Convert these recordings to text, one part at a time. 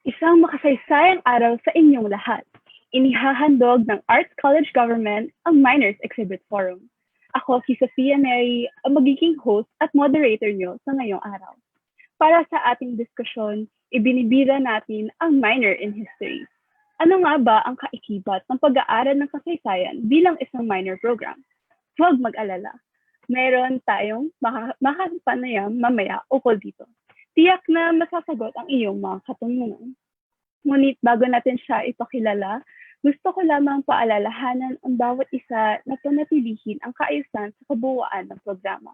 Isang makasaysayang araw sa inyong lahat. Inihahandog ng Arts College Government ang Minors Exhibit Forum. Ako si Sophia Mary, ang magiging host at moderator nyo sa ngayong araw. Para sa ating diskusyon, ibinibira natin ang minor in history. Ano nga ba ang kaikibat ng pag-aaral ng kasaysayan bilang isang minor program? Huwag mag-alala. Meron tayong makapanayam mamaya ukol dito. Tiyak na masasagot ang iyong mga katanungan. Ngunit bago natin siya ipakilala, gusto ko lamang paalalahanan ang bawat isa na panatilihin ang kaayusan sa kabuuan ng programa.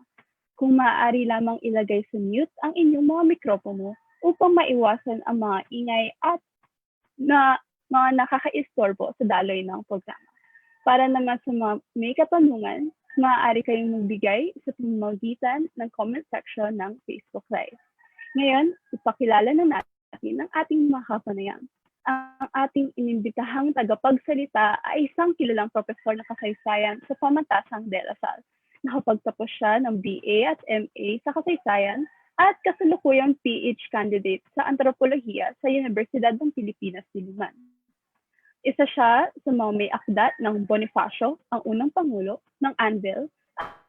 Kung maaari lamang ilagay sa mute ang inyong mga mikropono upang maiwasan ang mga ingay at mga nakakaistorbo sa daloy ng programa. Para naman sa mga may katanungan, maaari kayong magbigay sa pamamagitan ng comment section ng Facebook Live. Ngayon, ipakilala na natin ang ating mga kapanayam. Ang ating inimbitahang tagapagsalita ay isang kilalang profesor ng kasaysayan sa pamantasang DLSU. Nakapagtapos siya ng BA at MA sa kasaysayan at kasalukuyang PH candidate sa antropolohiya sa Universidad ng Pilipinas, Diliman. Isa siya sa mga may akdat ng Bonifacio, ang unang pangulo ng Anvil,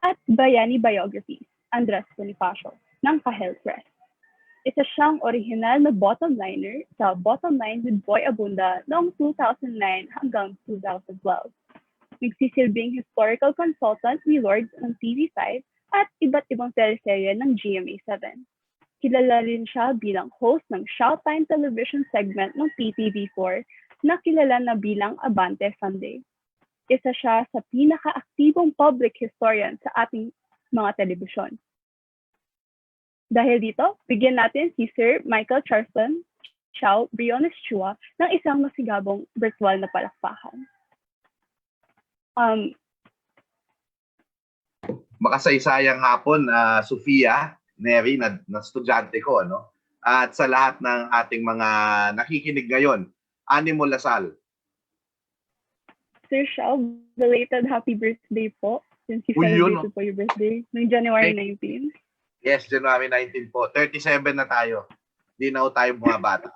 at Bayani Biographies, Andres Bonifacio, ng Kahel Press. Isa siyang original na bottom liner sa Bottom Line with Boy Abunda noong 2009 hanggang 2012. Nagsisilbing historical consultant ni Lord ng TV5 at iba't ibang teleserye ng GMA7. Kilala rin siya bilang host ng Xiao Time television segment ng PTV4 na kilala na bilang Abante Sunday. Isa siya sa pinaka-aktibong public historian sa ating mga telebisyon. Dahil dito, bigyan natin si Sir Michael Charleston Xiao Briones Chua ng isang masigabong virtual na palakpakan. Makasaysayang hapon, Sophia, Mary, na estudyante ko, no? At sa lahat ng ating mga nakikinig ngayon, Animo Lasal. Sir Xiao, belated happy birthday po since you celebrated po your birthday noong January 19. Yes, January 19 po. 37 na tayo. Di na tayo mga bata.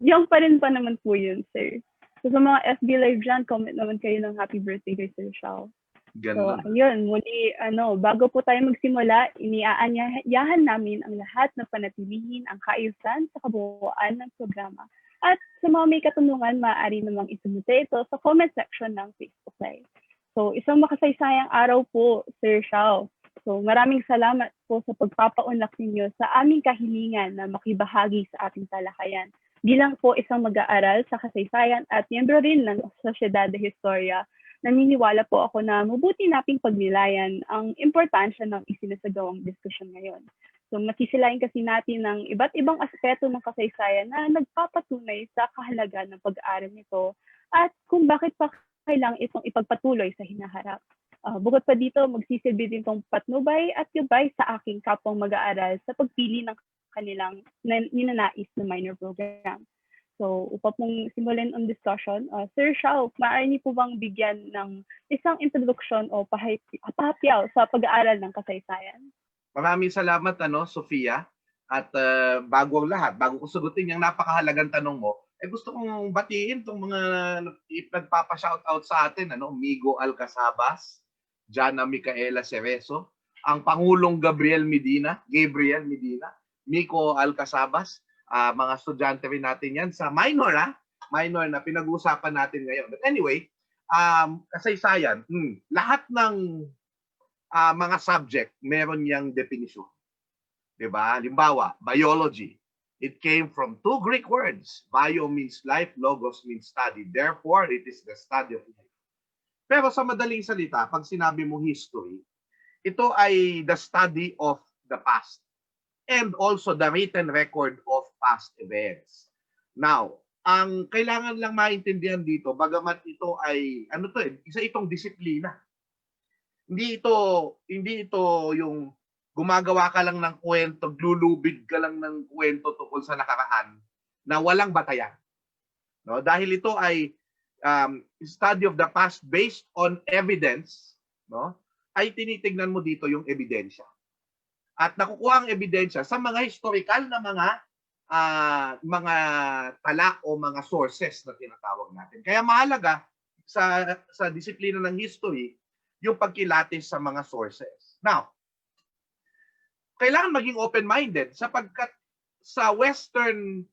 Young pa rin pa naman po yun, sir. So sa mga FB Live dyan, comment naman kayo ng happy birthday kay Sir Xiao. So, ayun, muli, bago po tayo magsimula, iniaanyayahan namin ang lahat na panatilihin ang kaayusan sa kabuuan ng programa. At sa mga may katanungan, maaari namang isumite ito sa comment section ng Facebook Live. So, isang makasaysayang araw po, Sir Xiao. So, maraming salamat po sa pagpapaunlak ninyo sa aming kahilingan na makibahagi sa ating talakayan. Bilang po isang mag-aaral sa kasaysayan at miyembro rin ng Sociedad de Historia, naniniwala po ako na mabuti nating pagnilayan ang importansya ng isinasagawang diskusyon ngayon. So, masisilayan kasi natin ng iba't ibang aspeto ng kasaysayan na nagpapatunay sa kahalagan ng pag-aaral nito at kung bakit pa kailangan itong ipagpatuloy sa hinaharap. Bukod pa dito, magsisilbi din itong patnubay at gabay sa aking kapwang mag-aaral sa pagpili ng kanilang ninanais na minor program. So, upang pong simulan ang discussion, Sir Xiao, maaari niyo po bang bigyan ng isang introduction o pahapyaw sa pag-aaral ng kasaysayan? Maraming salamat, Sophia. At bago ang lahat, bago ko sagutin yung napakahalagang tanong mo, gusto kong batiin itong mga nagpapa-shoutout sa atin, Migo Alcasabas, Jana Micaela Cerezo, ang Pangulong Gabriel Medina, Miko Alcasabas, mga estudyante rin natin yan sa minor na pinag-uusapan natin ngayon. But anyway, kasaysayan, lahat ng mga subject meron niyang definisyon. Diba? Halimbawa, biology. It came from two Greek words. Bio means life, logos means study. Therefore, it is the study of life. Pero sa madaling salita, pag sinabi mo history, ito ay the study of the past and also the written record of past events. Now, ang kailangan lang maintindihan dito, bagamat ito ay, isa itong disiplina. Hindi ito yung gumagawa ka lang ng kwento, glulubid ka lang ng kwento tungkol sa nakaraan na walang batayan. No? Dahil ito ay study of the past based on evidence, ay tinitignan mo dito yung ebidensya. At nakukuha ang ebidensya sa mga historical na mga mga tala o mga sources na tinatawag natin. Kaya mahalaga sa disiplina ng history yung pagkilatis sa mga sources. Now, kailangan maging open-minded sapagkat sa Western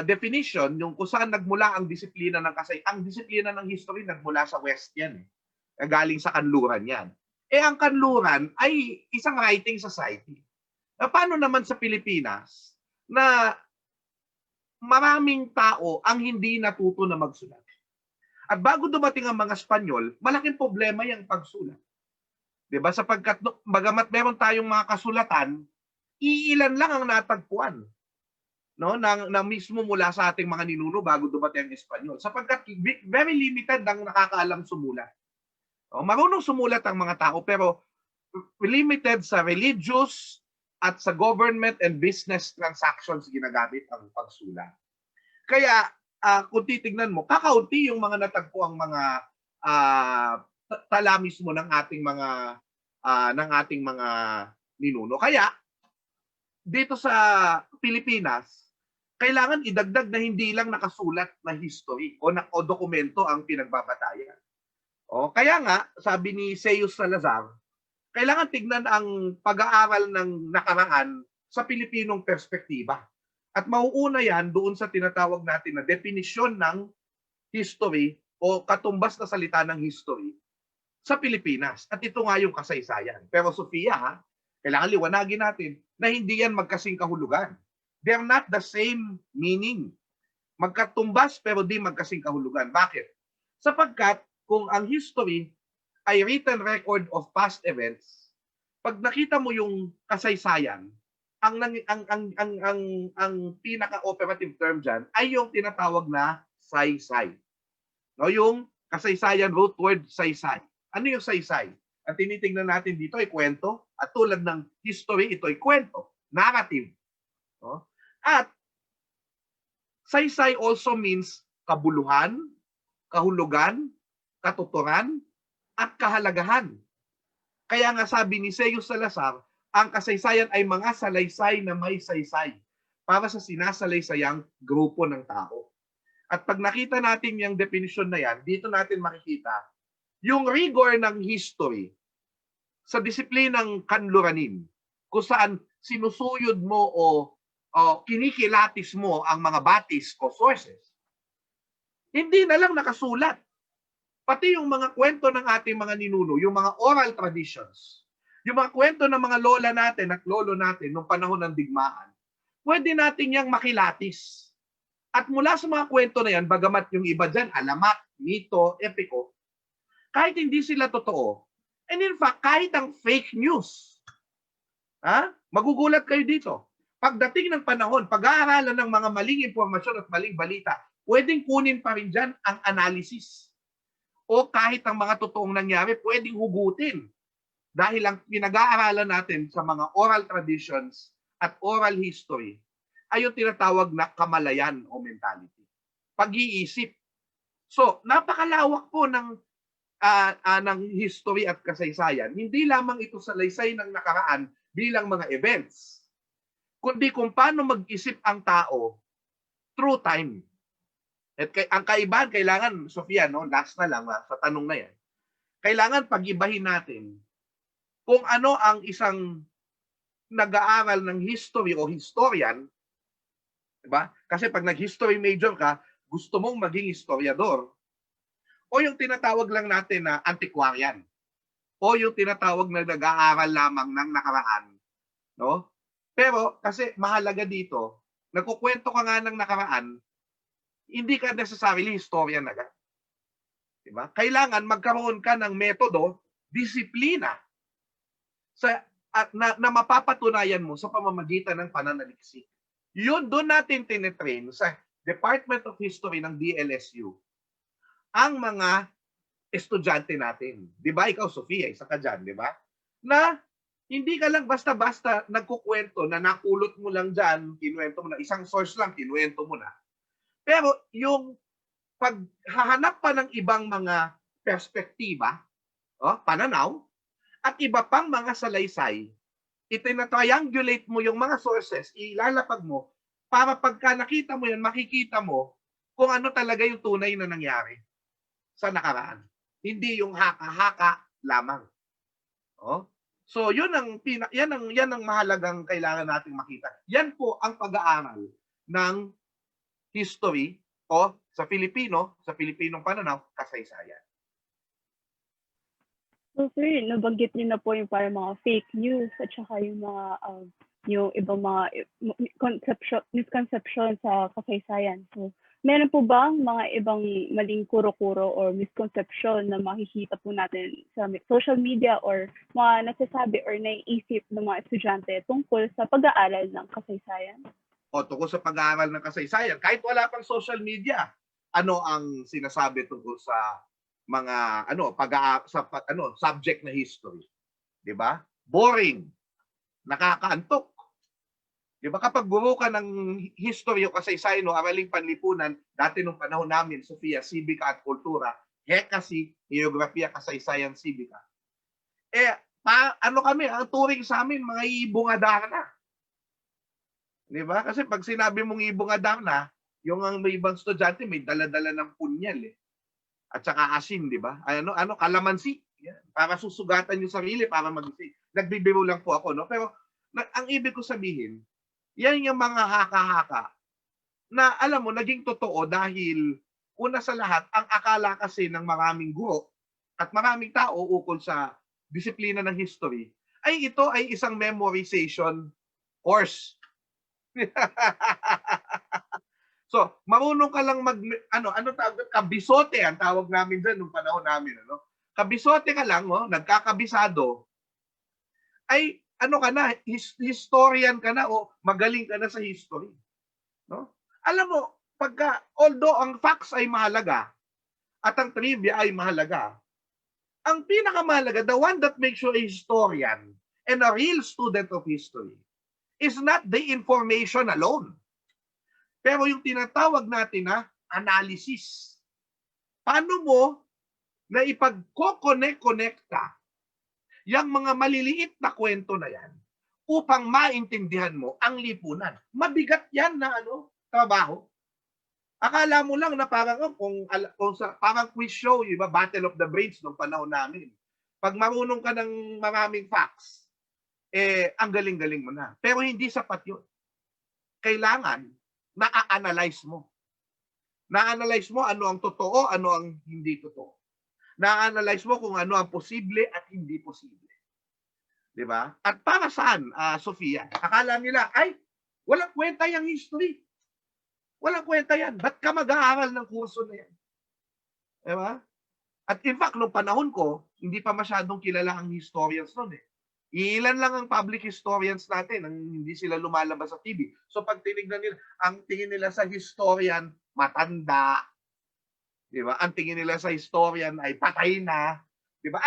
definition, yung kung saan nagmula ang disiplina ang disiplina ng history nagmula sa West yan. Galing sa kanluran yan. Ang kanluran ay isang writing society. Paano naman sa Pilipinas na maraming tao ang hindi natuto na magsulat? At bago dumating ang mga Espanyol, malaking problema yung pagsulat. Diba? Sapagkat bagamat meron tayong mga kasulatan, iilan lang ang natagpuan, no, na mismo mula sa ating mga ninuno bago dumating ang Espanyol. Sapagkat very limited ang nakakaalam sumulat. Marunong sumulat ang mga tao pero limited sa religious at sa government and business transactions ginagamit ang pagsulat. Kaya kung titignan mo, kakaunti yung mga natagpo ang mga tala mismo ng ating mga ninuno. Kaya dito sa Pilipinas, kailangan idagdag na hindi lang nakasulat na history o dokumento ang pinagbabatayan. Kaya nga, sabi ni Xiao Salazar, kailangan tignan ang pag-aaral ng nakaraan sa Pilipinong perspektiba. At mauuna yan doon sa tinatawag natin na definisyon ng history o katumbas na salita ng history sa Pilipinas. At ito nga yung kasaysayan. Pero Sofia, kailangan liwanagin natin na hindi yan magkasing kahulugan. They're not the same meaning. Magkatumbas pero di magkasing kahulugan. Bakit? Sapagkat kung ang history ay written record of past events, pag nakita mo yung kasaysayan, ang pinaka-operative term dyan ay yung tinatawag na saysay. No, yung kasaysayan root word saysay. Ano yung saysay? Ang tinitingnan natin dito ay kwento at tulad ng history, ito ay kwento, narrative. No? At saysay also means kabuluhan, kahulugan, katuturan, at kahalagahan. Kaya nga sabi ni Xiao Salazar, ang kasaysayan ay mga salaysay na may saysay para sa sinasalaysayang grupo ng tao. At pag nakita natin yung definition na yan, dito natin makikita yung rigor ng history sa disiplinang kanluranin, kung saan sinusuyod mo o kinikilatis mo ang mga batis o sources. Hindi na lang nakasulat. Pati yung mga kwento ng ating mga ninuno, yung mga oral traditions, yung mga kwento ng mga lola natin at lolo natin nung panahon ng digmaan, pwede natin yang makilatis. At mula sa mga kwento na yan, bagamat yung iba dyan, alamat, mito, epiko, kahit hindi sila totoo, and in fact, kahit ang fake news, magugulat kayo dito. Pagdating ng panahon, pag-aaralan ng mga maling impormasyon at maling balita, pwedeng kunin pa rin dyan ang analysis. O kahit ang mga totoong nangyari, pwedeng hugutin. Dahil ang pinag-aaralan natin sa mga oral traditions at oral history ay yung tinatawag na kamalayan o mentality. Pag-iisip. So, napakalawak po ng history at kasaysayan. Hindi lamang ito salaysay ng nakaraan bilang mga events, kundi kung paano mag-isip ang tao through time. At ang kaibahan, kailangan, Sofia, no, last na lang sa tanong na yan, kailangan pag-ibahin natin kung ano ang isang nag-aaral ng history o historian, diba? Kasi pag nag-history major ka, gusto mong maging historiador, o yung tinatawag lang natin na antiquarian, o yung tinatawag na nag-aaral lamang ng nakaraan. No? Pero kasi mahalaga dito, nagkukwento ka nga ng nakaraan, hindi ka necessarily historian agad. Diba? Kailangan magkaroon ka ng metodo, disiplina, na mapapatunayan mo sa pamamagitan ng pananaliksik. Yun, doon natin tinetrain sa Department of History ng DLSU ang mga estudyante natin. Di ba? Ikaw, Sofia, isa ka dyan, di ba? Na hindi ka lang basta-basta nagkukwento na nakulot mo lang dyan, kinuwento mo na, isang source lang, kinuwento mo na. Pero yung paghahanap pa ng ibang mga perspektiba, pananaw, at iba pang mga salaysay, itina-triangulate mo yung mga sources, ilalapag mo, para pagka nakita mo yan, makikita mo kung ano talaga yung tunay na nangyari sa nakaraan. Hindi yung haka-haka lamang. Oh? So, yan ang mahalagang kailangan nating makita. Yan po ang pag-aaral ng history o sa Pilipinong pananaw, kasaysayan. So, sir, nabanggit niyo na po yung parang mga fake news at saka yung mga yung ibang mga misconception sa kasaysayan. So, meron po bang mga ibang maling kuro-kuro or misconception na makikita po natin sa social media or mga nasasabi or naiisip ng mga estudyante tungkol sa pag-aaral ng kasaysayan? O tungkol sa pag-aaral ng kasaysayan, kahit wala pang social media, ano ang sinasabi tungkol sa mga subject na history? 'Di ba? Boring. Nakakaantok. 'Di ba kapag guro ka ng history o kasaysayan o araling panlipunan, dati nung panahon namin, Sofia, sibika at kultura, hekasi, geografiya, kasaysayan, sibika. Kami, ang turing sa amin, mga ibungadar na. 'Di ba? Kasi pag sinabi mong ibungadar na, yung may ibang estudyante may dala-dala ng punyal at saka asin, 'di ba? Kalamansi. Yan. Para susugatan yung sarili, para magising. Nagbibiro lang po ako, no? Pero ang ibig ko sabihin, yan yung mga haka-haka na alam mo, naging totoo dahil una sa lahat, ang akala kasi ng maraming guro at maraming tao ukol sa disiplina ng history, ay ito ay isang memorization course. So, marunong ka lang kabisote ang tawag namin dyan nung panahon namin, Kabisote ka lang, nagkakabisado, ay ka na, historian ka na o magaling ka na sa history. No? Alam mo, although ang facts ay mahalaga at ang trivia ay mahalaga, ang pinakamahalaga, the one that makes you a historian and a real student of history is not the information alone. Pero yung tinatawag natin na analysis. Paano mo na ipagko-connect-connecta yung mga maliliit na kwento na yan upang maintindihan mo ang lipunan. Mabigat yan na trabaho. Akala mo lang na parang parang quiz show, iba, Battle of the Brains nung panahon namin. Pag marunong ka ng maraming facts, ang galing-galing mo na. Pero hindi sapat yun. Kailangan na-analyze mo. Na-analyze mo ano ang totoo, ano ang hindi totoo. Na-analyze mo kung ano ang posible at hindi posible. 'Di ba? At para saan, Sofia? Akala nila, walang kwenta yung history. Walang kwenta yan. Ba't ka mag-aaral ng kurso na yan? 'Di ba? At in fact, nung panahon ko, hindi pa masyadong kilala ang historians noon . Ilan lang ang public historians natin, ang hindi sila lumalabas sa TV. So pag tinignan nila, ang tingin nila sa historian, matanda. 'Di ba? Ang tingin nila sa historian ay patay na. 'Di ba?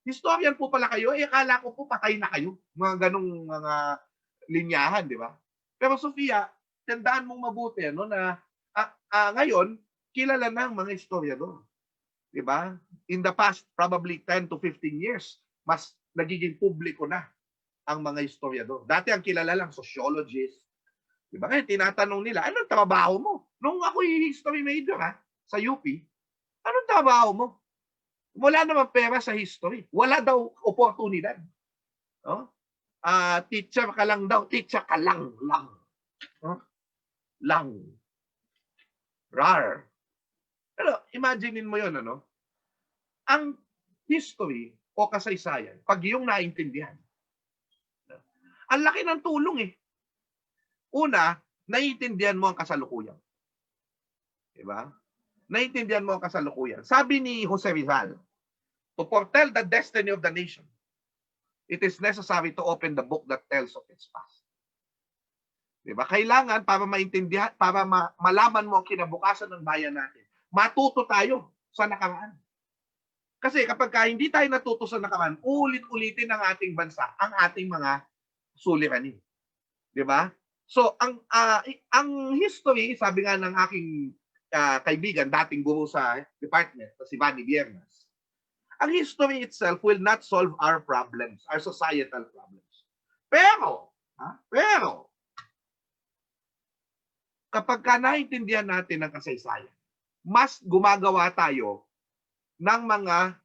Historian po pala kayo, akala ko po patay na kayo. Mga ganung mga linyahan, 'di ba? Pero Sofia, tandaan mong mabuti na ngayon kilala na ang mga historiador. 'Di ba? In the past probably 10 to 15 years, mas nagiging publiko na ang mga historiador. Dati ang kilala lang sociologist. 'Di ba? Kaya tinatanong nila, anong trabaho mo? Nung ako history major sa UP, anong trabaho mo? Wala naman pera sa history. Wala daw oportunidad. No? Teacher ka lang daw. Teacher ka lang. Lang. Rar. Pero imaginein mo yun, ang history o kasaysayan, pag yung naintindihan, ang laki ng tulong . Una, naiintindihan mo ang kasalukuyan. Diba? Naiintindihan mo ang kasalukuyan. Sabi ni Jose Rizal, to foretell the destiny of the nation, it is necessary to open the book that tells of its past. Diba? Kailangan para maintindihan, para malaman mo ang kinabukasan ng bayan natin, matuto tayo sa nakaraan. Kasi kapag hindi tayo natuto sa nakaraan, ulit-ulitin ng ating bansa ang ating mga suliranin. 'Di ba? So ang history, sabi nga ng aking kaibigan, dating guro sa department, si Vanny Viernas, ang history itself will not solve our problems, our societal problems. Pero kapag ka naintindihan natin ang kasaysayan, mas gumagawa tayo ng mga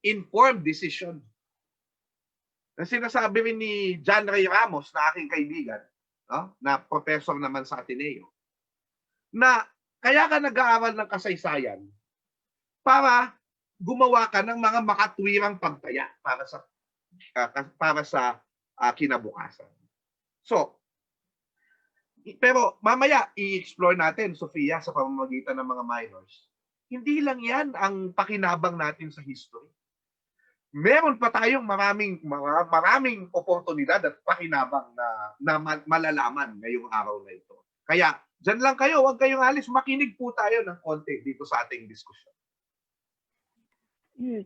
informed decision. Na sinasabi rin ni John Ray Ramos na aking kaibigan, no? Na professor naman sa Ateneo, na kaya ka nag-aaral ng kasaysayan para gumawa ka ng mga makatwirang pagtaya para sa kinabukasan. So, pero mamaya i-explore natin, Sofia, sa pamamagitan ng mga minors. Hindi lang yan ang pakinabang natin sa history. Meron pa tayong maraming oportunidad at pakinabang na malalaman ngayong araw na ito. Kaya, dyan lang kayo, huwag kayong alis, makinig po tayo ng konti dito sa ating diskusyon.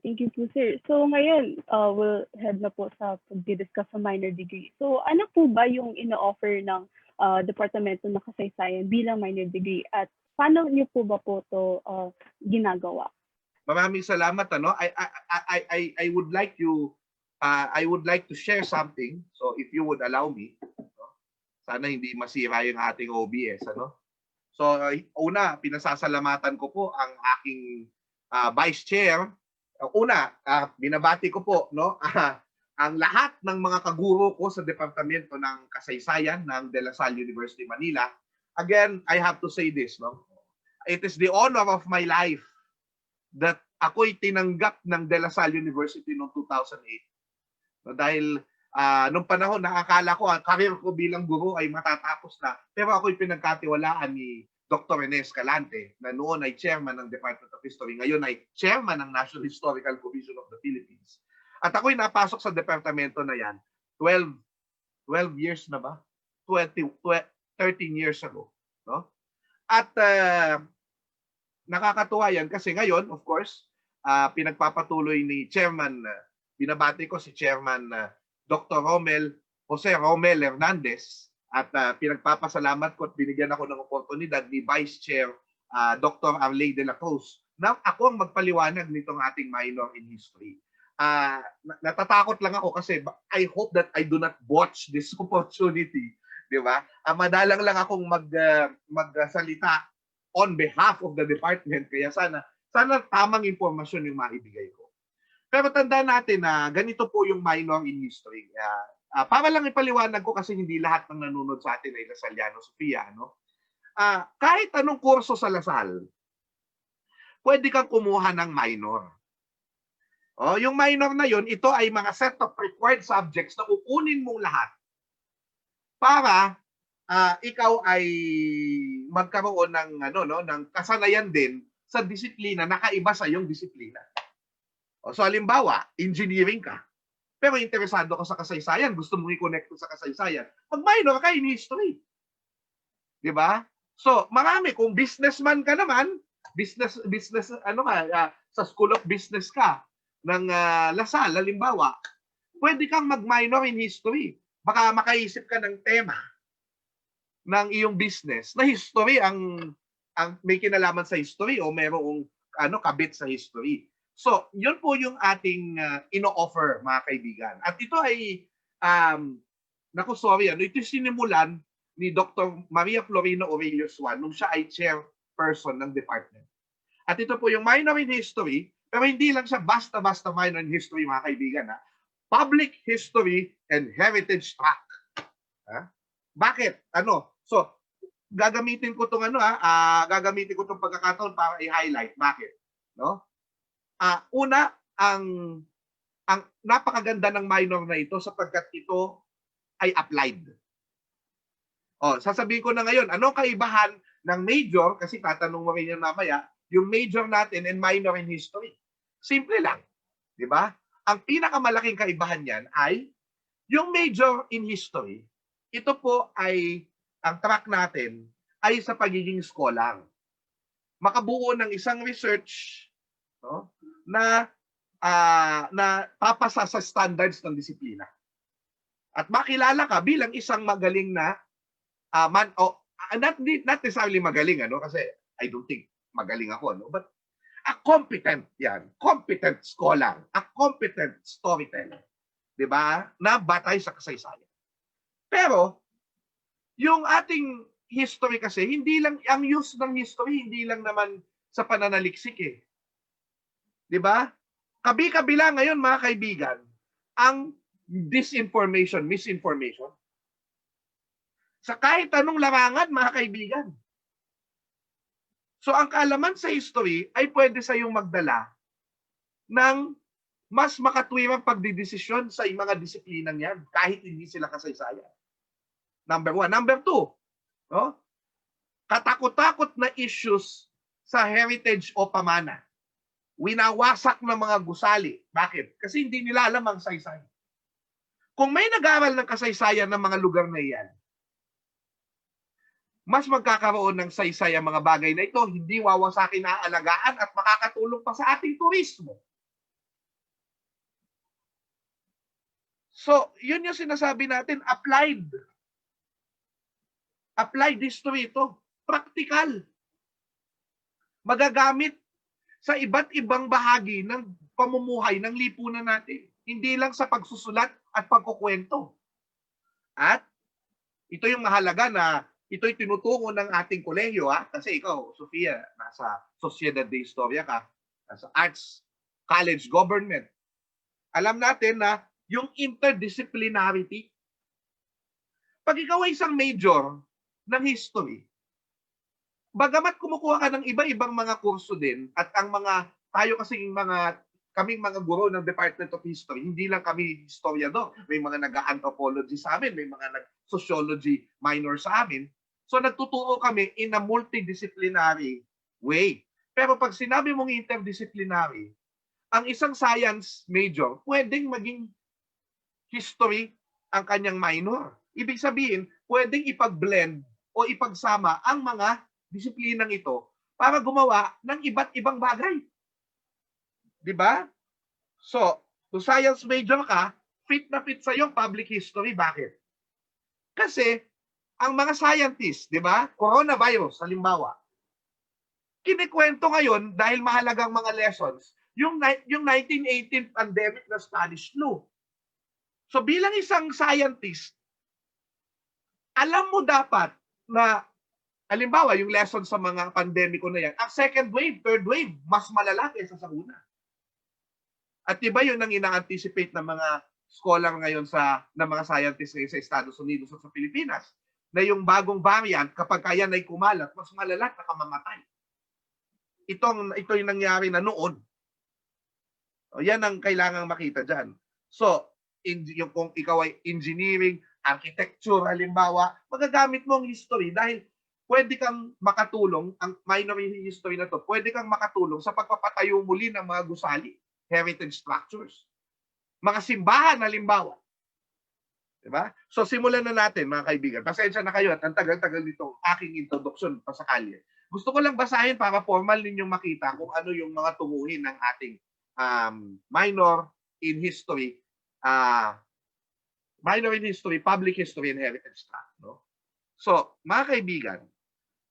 Thank you po, sir. So ngayon, we'll head na po sa pag-discuss sa minor degree. So ano po ba yung ino-offer ng Departamento ng Kasaysayan bilang minor degree at paano niyo po ba po ito ginagawa? Maraming salamat. Ano? I would like to share something. So if you would allow me, no? Sana hindi masira yung ating OBS. Ano? So una, pinasasalamatan ko po ang aking Vice Chair. Una, binabati ko po, no, ang lahat ng mga kaguro ko sa Departamento ng Kasaysayan ng De La Salle University, Manila. Again, I have to say this, no? It is the honor of my life that ako'y tinanggap ng De La Salle University noong 2008. No, dahil nung panahon, nakakala ko ang career ko bilang guro ay matatapos na. Pero ako'y pinagkatiwalaan ni Dr. Rene Escalante, na noon ay chairman ng Department of History, ngayon ay chairman ng National Historical Commission of the Philippines. At ako'y napasok sa departamento na yan 12 years na ba? 13 years ago. No? At nakakatuwa yan kasi ngayon, of course, pinagpapatuloy ni Chairman, binabati ko si Chairman Dr. Jose Romel Hernandez, at pinagpapasalamat ko at binigyan ako ng oportunidad ni Vice Chair Dr. Arleigh de la Cruz na ako ang magpaliwanag nitong ating minor in history. Natatakot lang ako kasi I hope that I do not botch this opportunity. Di ba? Madalang lang akong magsalita on behalf of the department. Kaya sana tamang impormasyon yung maibigay ko. Pero tandaan natin na ganito po yung minor in history. Para lang ipaliwanag ko kasi hindi lahat ng nanonood sa atin ay Lasalliano, Sofia. No? Kahit anong kurso sa Lasal, pwede kang kumuha ng minor. Yung minor na yon, ito ay mga set of required subjects na kukunin mong lahat para ikaw ay magkaroon ng kasanayan din sa disiplina, nakaiba sa iyong disiplina. So halimbawa, engineering ka. Pero interesado ka sa kasaysayan, gusto mong i-connect sa kasaysayan, mag-minor ka in history. Di ba? So, marami. Kung businessman ka naman, sa School of Business ka ng Lasal, halimbawa, pwede kang mag-minor in history. Baka makaisip ka ng tema ng iyong business na history ang may kinalaman sa history o merong kabit sa history. So, yun po yung ating ino-offer, mga kaibigan. At ito ay, ito sinimulan ni Dr. Maria Florino Aurelius Juan nung siya ay chairperson ng department. At ito po yung minor in history, pero hindi lang siya basta-basta minor in history, mga kaibigan. Public History and Heritage Track. Bakit? So, gagamitin ko itong pagkakataon para i-highlight. Bakit? No? Una, ang napakaganda ng minor na ito sapagkat ito ay applied. Sasabihin ko na ngayon, anong kaibahan ng major, kasi tatanong mo rin yan mamaya, yung major natin and minor in history. Simple lang. Di ba? Ang pinakamalaking kaibahan yan ay yung major in history, ito po ay, ang track natin ay sa pagiging scholar. Makabuo ng isang research, no, na papasa sa standards ng disiplina. At makilala ka bilang isang magaling na not necessarily magaling, kasi I don't think magaling ako, but a competent scholar, a competent storyteller, 'di ba? Na batay sa kasaysayan. Pero yung ating history kasi, hindi lang, ang use ng history, hindi lang naman sa pananaliksik eh. Di ba? Kabi-kabila ngayon, mga kaibigan, ang disinformation, misinformation. Sa kahit anong larangan, mga kaibigan. So, ang kaalaman sa history ay pwede sa iyong magdala ng mas makatwirang pagdidesisyon sa mga disiplinang yan, kahit hindi sila kasaysayan. Number 1. Number 2, no? Katakot-takot na issues sa heritage o pamana. Winawasak ng mga gusali. Bakit? Kasi hindi nila alam ang saysay. Kung may nag-aral ng kasaysayan ng mga lugar na iyan, mas magkakaroon ng saysay ang mga bagay na ito, hindi wawasakin na alagaan at makakatulong pa sa ating turismo. So, yun yung sinasabi natin, applied. Applied history ito. Practical. Magagamit sa iba't ibang bahagi ng pamumuhay ng lipunan natin. Hindi lang sa pagsusulat at pagkukwento. At ito yung mahalaga na ito'y tinuturo ng ating kolehiyo. Kasi ikaw, Sofia, nasa Sociedad de Historia ka, nasa Arts College Government. Alam natin na yung interdisciplinarity. Pag ikaw ay isang major ng history, bagamat kumukuha ka ng iba-ibang mga kurso din, at ang tayo kasing kaming mga guro ng Department of History, hindi lang kami historiador, may mga nag-anthropology sa amin, may mga nag-sociology minor sa amin. So nagtuturo kami in a multidisciplinary way. Pero pag sinabi mong interdisciplinary, ang isang science major, pwedeng maging history ang kanyang minor. Ibig sabihin, pwedeng ipag-blend o ipagsama ang mga disiplinang ito para gumawa ng iba't ibang bagay. Di ba? So, kung science major ka, fit na fit sa iyong public history. Bakit? Kasi, ang mga scientists, di ba? Coronavirus, halimbawa, kinikwento ngayon dahil mahalagang mga lessons, yung 1918 pandemic na Spanish flu. So bilang isang scientist, alam mo dapat na, halimbawa, yung lesson sa mga pandemiko na yan, ang second wave, third wave, mas malala kaysa sa una. At iba yun ang ina-anticipate ng mga scholar ngayon ng mga scientists ngayon sa Estados Unidos at sa Pilipinas, na yung bagong variant, kapag kaya na'y kumalat, mas malala at nakamamatay. Ito yung nangyari na noon. O, yan ang kailangang makita dyan. So, yung kung ikaw ay engineering, architecture, halimbawa, magagamit mo ang history dahil pwede kang makatulong, ang minor history na to, pwede kang makatulong sa pagpapatayo muli ng mga gusali, heritage structures. Mga simbahan, halimbawa. Diba? So, simulan na natin, mga kaibigan. Pasensya na kayo at ang tagal-tagal nitong aking introduction pa sa kalye. Gusto ko lang basahin para formal ninyong makita kung ano yung mga tunguhin ng ating minor in history, public history, and heritage track. No? So, mga kaibigan,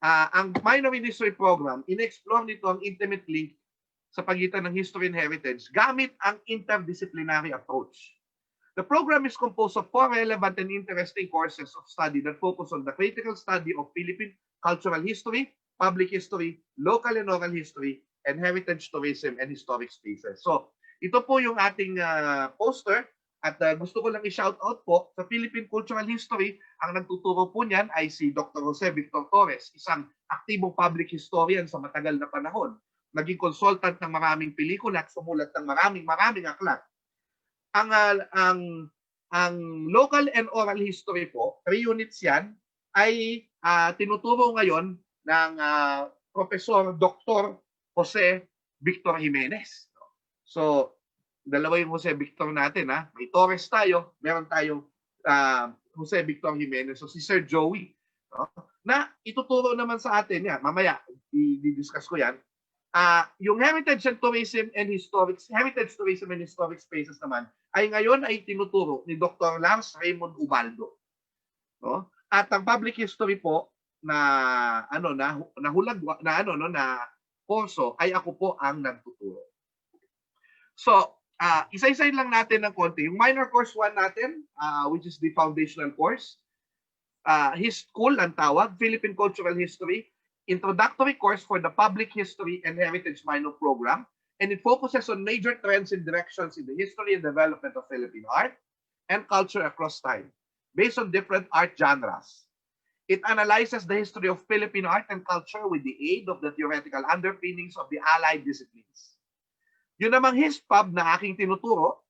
ang minor in history program, in-explore nito ang intimate link sa pagitan ng history and heritage gamit ang interdisciplinary approach. The program is composed of 4 relevant and interesting courses of study that focus on the critical study of Philippine cultural history, public history, local and oral history, and heritage tourism and historic spaces. So, ito po yung ating poster at gusto ko lang i-shout out po sa Philippine Cultural History. Ang nagtuturo po niyan ay si Dr. Jose Victor Torres, isang aktibong public historian sa matagal na panahon. Naging consultant ng maraming pelikula at sumulat ng maraming aklat. Ang local and oral history po, 3 units yan, ay tinuturo ngayon ng Professor Dr. Jose Victor Jimenez. So, dalawa yung Jose Victor natin. May Torres tayo, meron tayong Jose Victor Jimenez, so si Sir Joey. No? Na ituturo naman sa atin, yan, mamaya, i-discuss ko yan. Yung heritage tourism and historic spaces naman, ay ngayon ay tinuturo ni Dr. Lars Raymond Ubaldo. No? At ang public history po, na kurso ay ako po ang nagtuturo. So, isa-isahin lang natin ng konti. Yung minor course 1 natin, which is the foundational course, his school ang tawag, Philippine Cultural History, introductory course for the Public History and Heritage Minor Program, and it focuses on major trends and directions in the history and development of Philippine art and culture across time, based on different art genres. It analyzes the history of Philippine art and culture with the aid of the theoretical underpinnings of the allied disciplines. Yun namang HISPUB na aking tinuturo,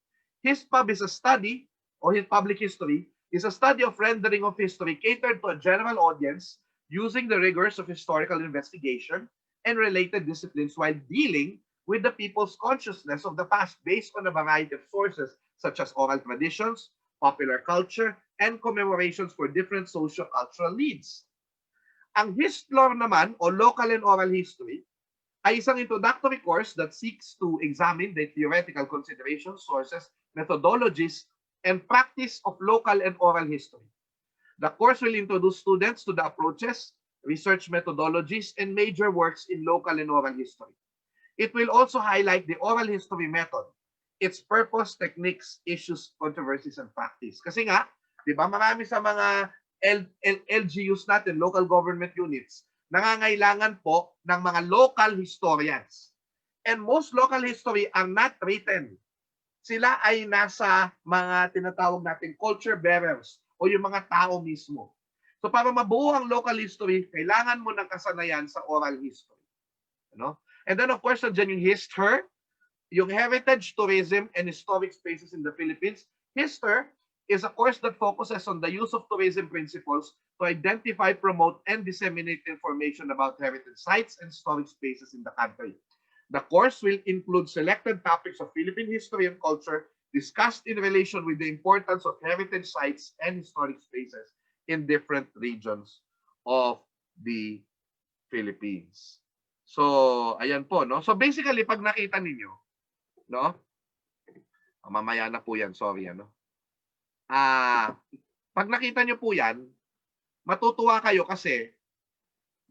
HISPUB is a study, or his public history, is a study of rendering of history catered to a general audience using the rigors of historical investigation and related disciplines while dealing with the people's consciousness of the past based on a variety of sources such as oral traditions, popular culture, and commemorations for different socio-cultural needs. Ang HISLOR naman, o Local and Oral History, ay isang introductory course that seeks to examine the theoretical considerations, sources, methodologies, and practice of local and oral history. The course will introduce students to the approaches, research methodologies, and major works in local and oral history. It will also highlight the oral history method, its purpose, techniques, issues, controversies, and practice. Kasi nga, di ba, marami sa mga LGUs natin, local government units, nangangailangan po ng mga local historians. And most local history are not written. Sila ay nasa mga tinatawag nating culture bearers o yung mga tao mismo. So para mabuo ang local history, kailangan mo ng kasanayan sa oral history. Ano? And then of course, nandiyan yung HISTOR, yung Heritage, Tourism, and Historic Spaces in the Philippines. HISTOR is a course that focuses on the use of tourism principles to identify, promote, and disseminate information about heritage sites and historic spaces in the country. The course will include selected topics of Philippine history and culture discussed in relation with the importance of heritage sites and historic spaces in different regions of the Philippines. So, ayan po, no? So, basically, pag nakita ninyo, no? Mamaya na po yan, sorry, ano? Pag nakita nyo po yan, matutuwa kayo kasi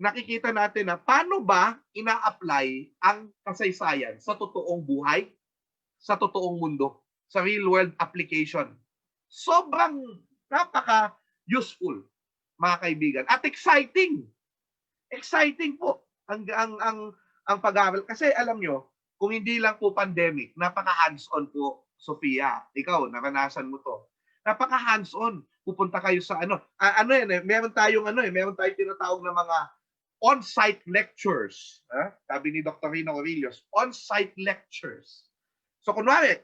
nakikita natin na paano ba ina-apply ang kasaysayan sa totoong buhay, sa totoong mundo, sa real-world application. Sobrang napaka-useful, mga kaibigan. At exciting. Exciting po ang pag-aaral. Kasi alam nyo, kung hindi lang po pandemic, napaka-hands-on po, Sofia. Ikaw, naranasan mo to. Napaka-hands-on. Pupunta kayo sa meron tayong tinatawag na mga on-site lectures. Sabi ni Dr. Rina Aurelius, on-site lectures. So kunwari,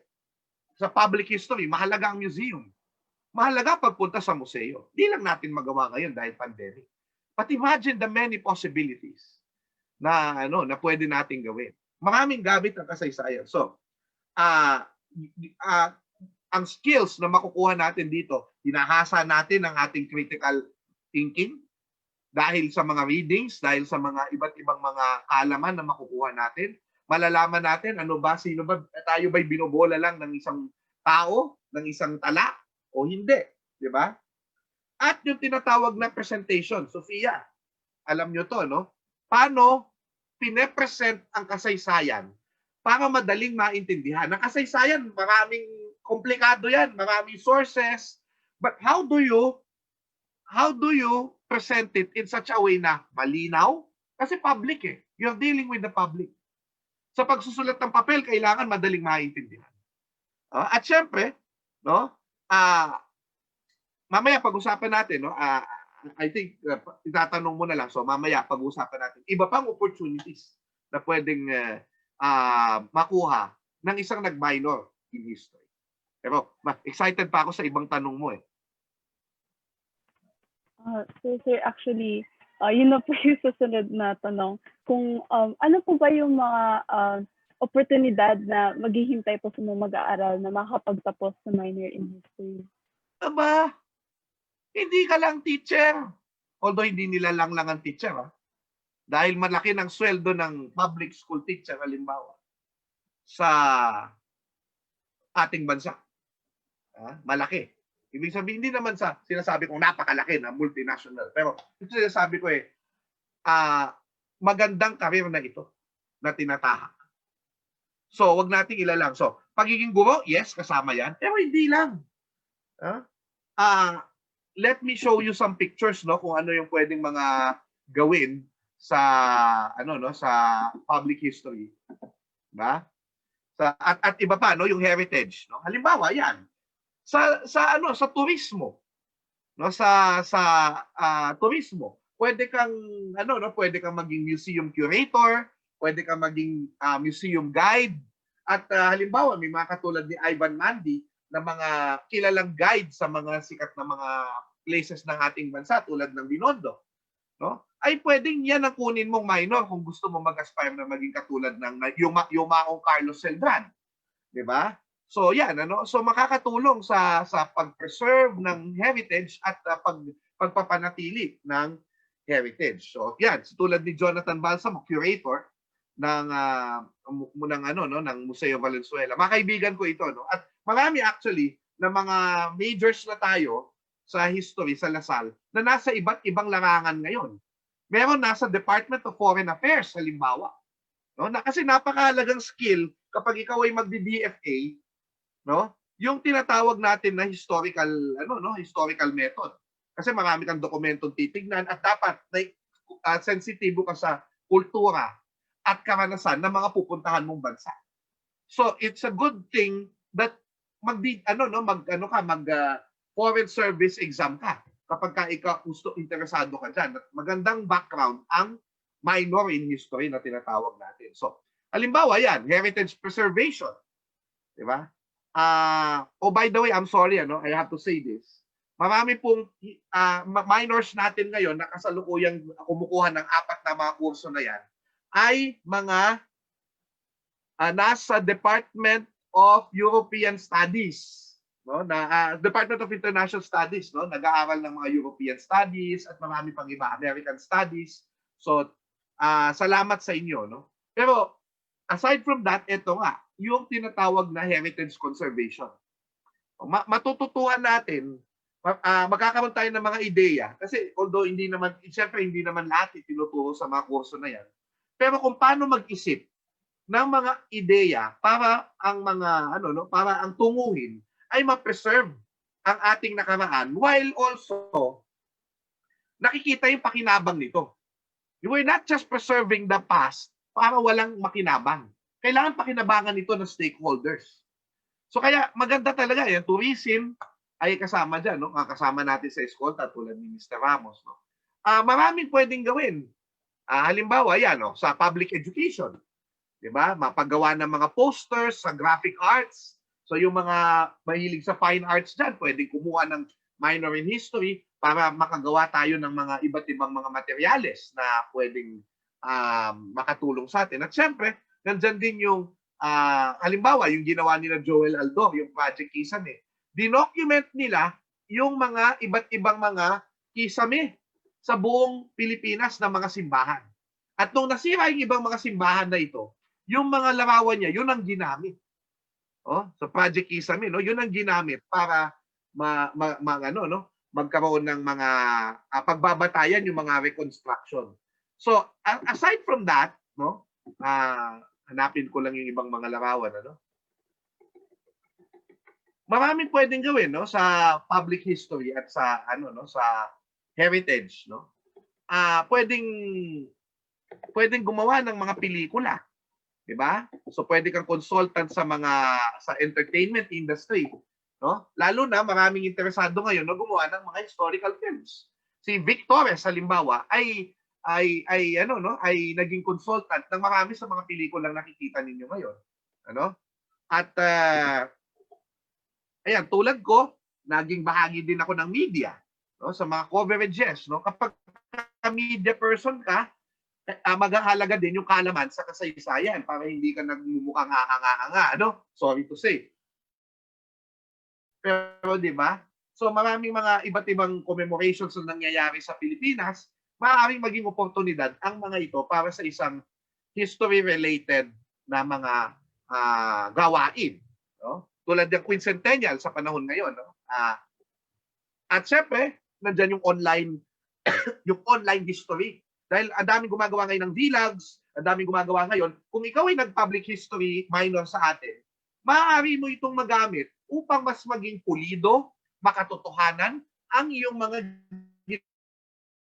sa public history, mahalaga ang museum. Mahalaga pagpunta sa museo. Di lang natin magawa ngayon dahil pandemic. But imagine the many possibilities na pwede nating gawin. Maraming gamit ang kasaysayan. So, ang skills na makukuha natin dito, hinahasa natin ang ating critical thinking dahil sa mga readings, dahil sa mga iba't ibang mga kaalaman na makukuha natin. Malalaman natin sino ba, tayo ba'y binobola lang ng isang tao, ng isang tala, o hindi. Di ba? At yung tinatawag na presentation, Sofia, alam nyo to, no? Paano pine-present ang kasaysayan para madaling maintindihan. Ang kasaysayan, maraming komplikado yan, maraming sources. But how do you present it in such a way na malinaw? Kasi public eh. You're dealing with the public. Sa pagsusulat ng papel, kailangan madaling maintindihan. At syempre, no? Mamaya pag-usapan natin, no? I think itatanong mo na lang. So mamaya pag-usapan natin. Iba pang opportunities na pwedeng makuha ng isang nag-minor in history. Pero excited pa ako sa ibang tanong mo eh. So sir, actually, yun na po yung susunod na tanong. Kung ano po ba yung mga oportunidad na maghihintay po sa mga mag-aaral na makapagtapos sa minor in history? Aba, hindi ka lang teacher. Although hindi nila lang ang teacher. Dahil malaki ng sweldo ng public school teacher, halimbawa, sa ating bansa. Malaki. Ibig sabihin, hindi naman sinasabi kong napakalaki na multinational. Pero ito sinasabi ko magandang karir na ito na tinatahak. So, wag nating ilalang. So, pagiging guro, yes, kasama yan. Pero hindi lang. let me show you some pictures, no, kung ano yung pwedeng mga gawin sa ano, no, sa public history, ba? At iba pa, no, yung heritage, no. Halimbawa, yan. Sa turismo, no, turismo, pwede kang ano, no, pwede kang maging museum curator, pwede kang maging museum guide, at halimbawa may mga katulad ni Ivan Mandy na mga kilalang guide sa mga sikat na mga places ng ating bansa tulad ng Binondo, no? Ay pwedeng yan ang kunin mong minor kung gusto mo mag-aspire na maging katulad ng Yumaong Carlos Celdran, 'di ba? So yan, ano? So makakatulong sa pag-preserve ng heritage at pagpapanatili ng heritage. So yan, tulad ni Jonathan Balsamo, curator ng ng Museo Valenzuela. Mga kaibigan ko ito, no? At marami actually na mga majors na tayo sa history sa Salle na nasa iba't ibang larangan ngayon. Meron nasa Department of Foreign Affairs halimbawa, no? Na kasi napakahalagang skill kapag ikaw ay magdi-DFA, no? Yung tinatawag natin na historical historical method. Kasi marami kang dokumentong titignan at dapat sensitibo ka sa kultura at karanasan ng mga pupuntahan mong bansa. So it's a good thing that foreign service exam ka kapag ikaw interesado ka dyan. At magandang background ang minor in history na tinatawag natin. So, halimbawa yan, heritage preservation. Diba? By the way, I'm sorry, I have to say this. Marami pong minors natin ngayon na kasalukuyang kumukuha ng 4 na mga kurso na yan ay mga nasa Department of European Studies, no, na Department of International Studies, no, nag-aaral ng mga European Studies at marami pang iba, American Studies. So salamat sa inyo, no. Pero aside from that, ito nga yung tinatawag na heritage conservation. Matututuhan natin, magkakaroon tayo ng mga ideya kasi although hindi naman lahat tinuturo sa mga kurso na yan. Pero kung paano mag-isip ng mga ideya para ang para ang tunguhin ay ma-preserve ang ating nakaraan while also nakikita yung pakinabang nito. We're not just preserving the past para walang makinabang. Kailangan pakinabangan ito ng stakeholders. So kaya maganda talaga yung tourism ay kasama dyan, no? Kasama natin sa eskolta tulad ni Mr. Ramos, no? Maraming pwedeng gawin. Halimbawa yan, no? Sa public education. Diba? Mapagawa ng mga posters sa graphic arts. So yung mga mahilig sa fine arts dyan, pwedeng kumuha ng minor in history para makagawa tayo ng mga iba't ibang mga materyales na pwedeng makatulong sa atin. At syempre, nandyan din yung halimbawa, yung ginawa nila Joel Aldo, yung Project Kisame. Dinocument nila yung mga iba't ibang mga kisame sa buong Pilipinas na mga simbahan. At nung nasira yung ibang mga simbahan na ito, yung mga larawan niya, yun ang ginamit. Sa Project Kisame, no? Yun ang ginamit para magkaroon ng mga pagbabatayan yung mga reconstruction. So, aside from that, no? Hanapin ko lang yung ibang mga larawan, ano? Maraming pwedeng gawin, no, sa public history at sa sa heritage, no? Pwedeng gumawa ng mga pelikula. 'Di ba? So pwede kang consultant sa entertainment industry, no? Lalo na maraming interesado ngayon na gumawa ng mga historical films. Si Vic Torres halimbawa ay naging consultant ng marami sa mga pelikulang nakikita ninyo ngayon, ano? At ayan, tulad ko, naging bahagi din ako ng media, no, sa mga coverages, no? Kapag media person ka, maghahalaga din yung kaalaman sa kasaysayan para hindi ka nagmumukhang hanga-hanga, ano? Sorry to say. Pero di ba? So maraming mga iba't ibang commemorations na nangyayari sa Pilipinas, maaaring maging oportunidad ang mga ito para sa isang history-related na mga gawain, no? Tulad ng quincentennial sa panahon ngayon, no? At syempre, nandiyan yung online history. Dahil ang daming gumagawa ngayon ng vlogs, ang daming gumagawa ngayon. Kung ikaw ay nag-public history minor sa atin, maaari mo itong magamit upang mas maging pulido, makatotohanan, ang iyong mga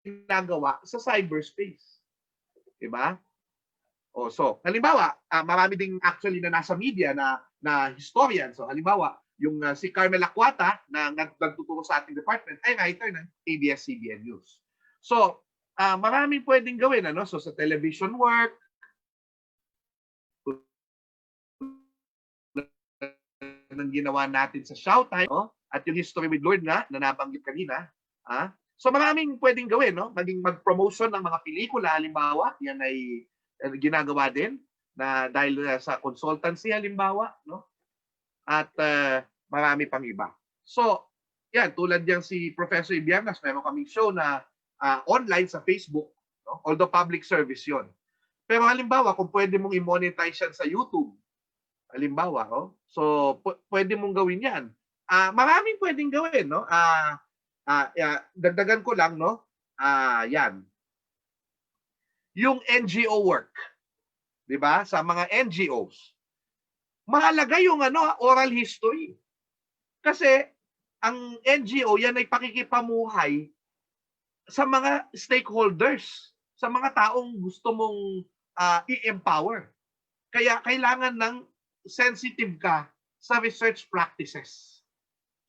ginagawa sa cyberspace. Diba? O, so, halimbawa, marami ding actually na nasa media na historian. So, halimbawa, yung si Carmel Aquata na nagtuturo sa ating department ay writer ng ABS-CBN News. So, maraming pwedeng gawin. Ano? So, sa television work, ng ginawa natin sa Xiao time, no? At yung History with Lord nga, na nabanggit kanina. So, maraming pwedeng gawin. No? Maging mag-promotion ng mga pelikula, halimbawa, yan ay ginagawa din na dahil sa consultancy, halimbawa. No? At marami pang iba. So, yan, tulad yan si Professor Ibianas, meron kaming show na online sa Facebook, no? Although public service yon. Pero halimbawa, kung pwede mong i-monetize yan sa YouTube, halimbawa, oh, so pwede mong gawin yan. Maraming pwedeng gawin, no? Dagdagan ko lang, no? Yan. Yung NGO work, di ba? Sa mga NGOs, mahalaga yung oral history. Kasi ang NGO, yan ay pakikipamuhay sa mga stakeholders, sa mga taong gusto mong i-empower. Kaya kailangan ng sensitive ka sa research practices.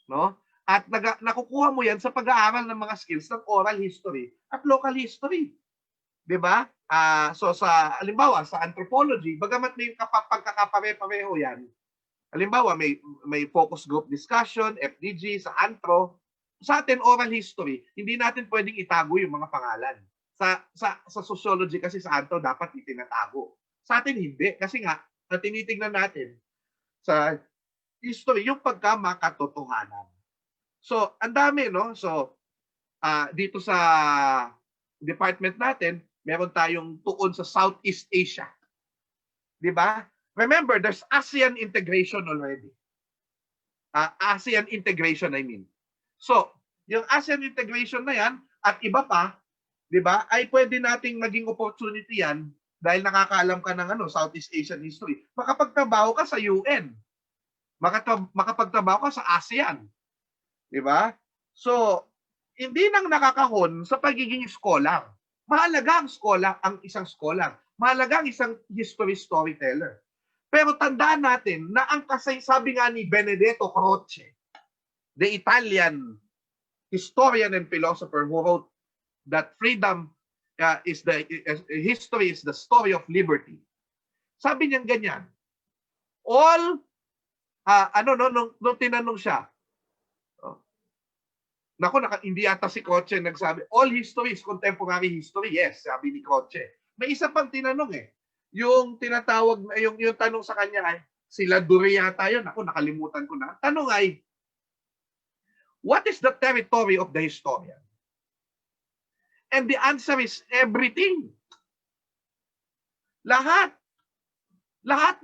No? At nakukuha mo yan sa pag-aaral ng mga skills ng oral history at local history. 'Di ba? So sa halimbawa sa anthropology, bagamat may pagkakapare-pareho yan. Halimbawa may focus group discussion, FDG sa anthro. Sa atin oral history, hindi natin pwedeng itago yung mga pangalan. Sa sociology kasi sa anthro dapat itinatago. Sa atin hindi kasi nga tinitingnan natin sa history yung pagkamakatotohanan. So, ang dami, no? So, dito sa department natin, meron tayong tuon sa Southeast Asia. Di ba? Remember, there's ASEAN integration already. ASEAN integration, I mean. So, yung ASEAN integration na yan, at iba pa, di ba, ay pwede nating maging opportunity yan dahil nakakaalam ka ng Southeast Asian history. Makapagtrabaho ka sa UN. Makapagtrabaho ka sa ASEAN. Di ba? So, hindi nang nakakahon sa pagiging scholar. Mahalaga ang isang scholar. Mahalaga ang isang history storyteller. Pero tandaan natin na ang sabi nga ni Benedetto Croce, the Italian historian and philosopher who wrote that freedom history is the story of liberty. Sabi niya ganyan. Nung tinanong siya, hindi ata si Croce nagsabi, all history is contemporary history. Yes, sabi ni Croce. May isa pang tinanong yung tinatawag, yung tanong sa kanya ay, sila Doria tayo, nakalimutan ko na. Tanong ay, what is the territory of the historian? And the answer is everything. Lahat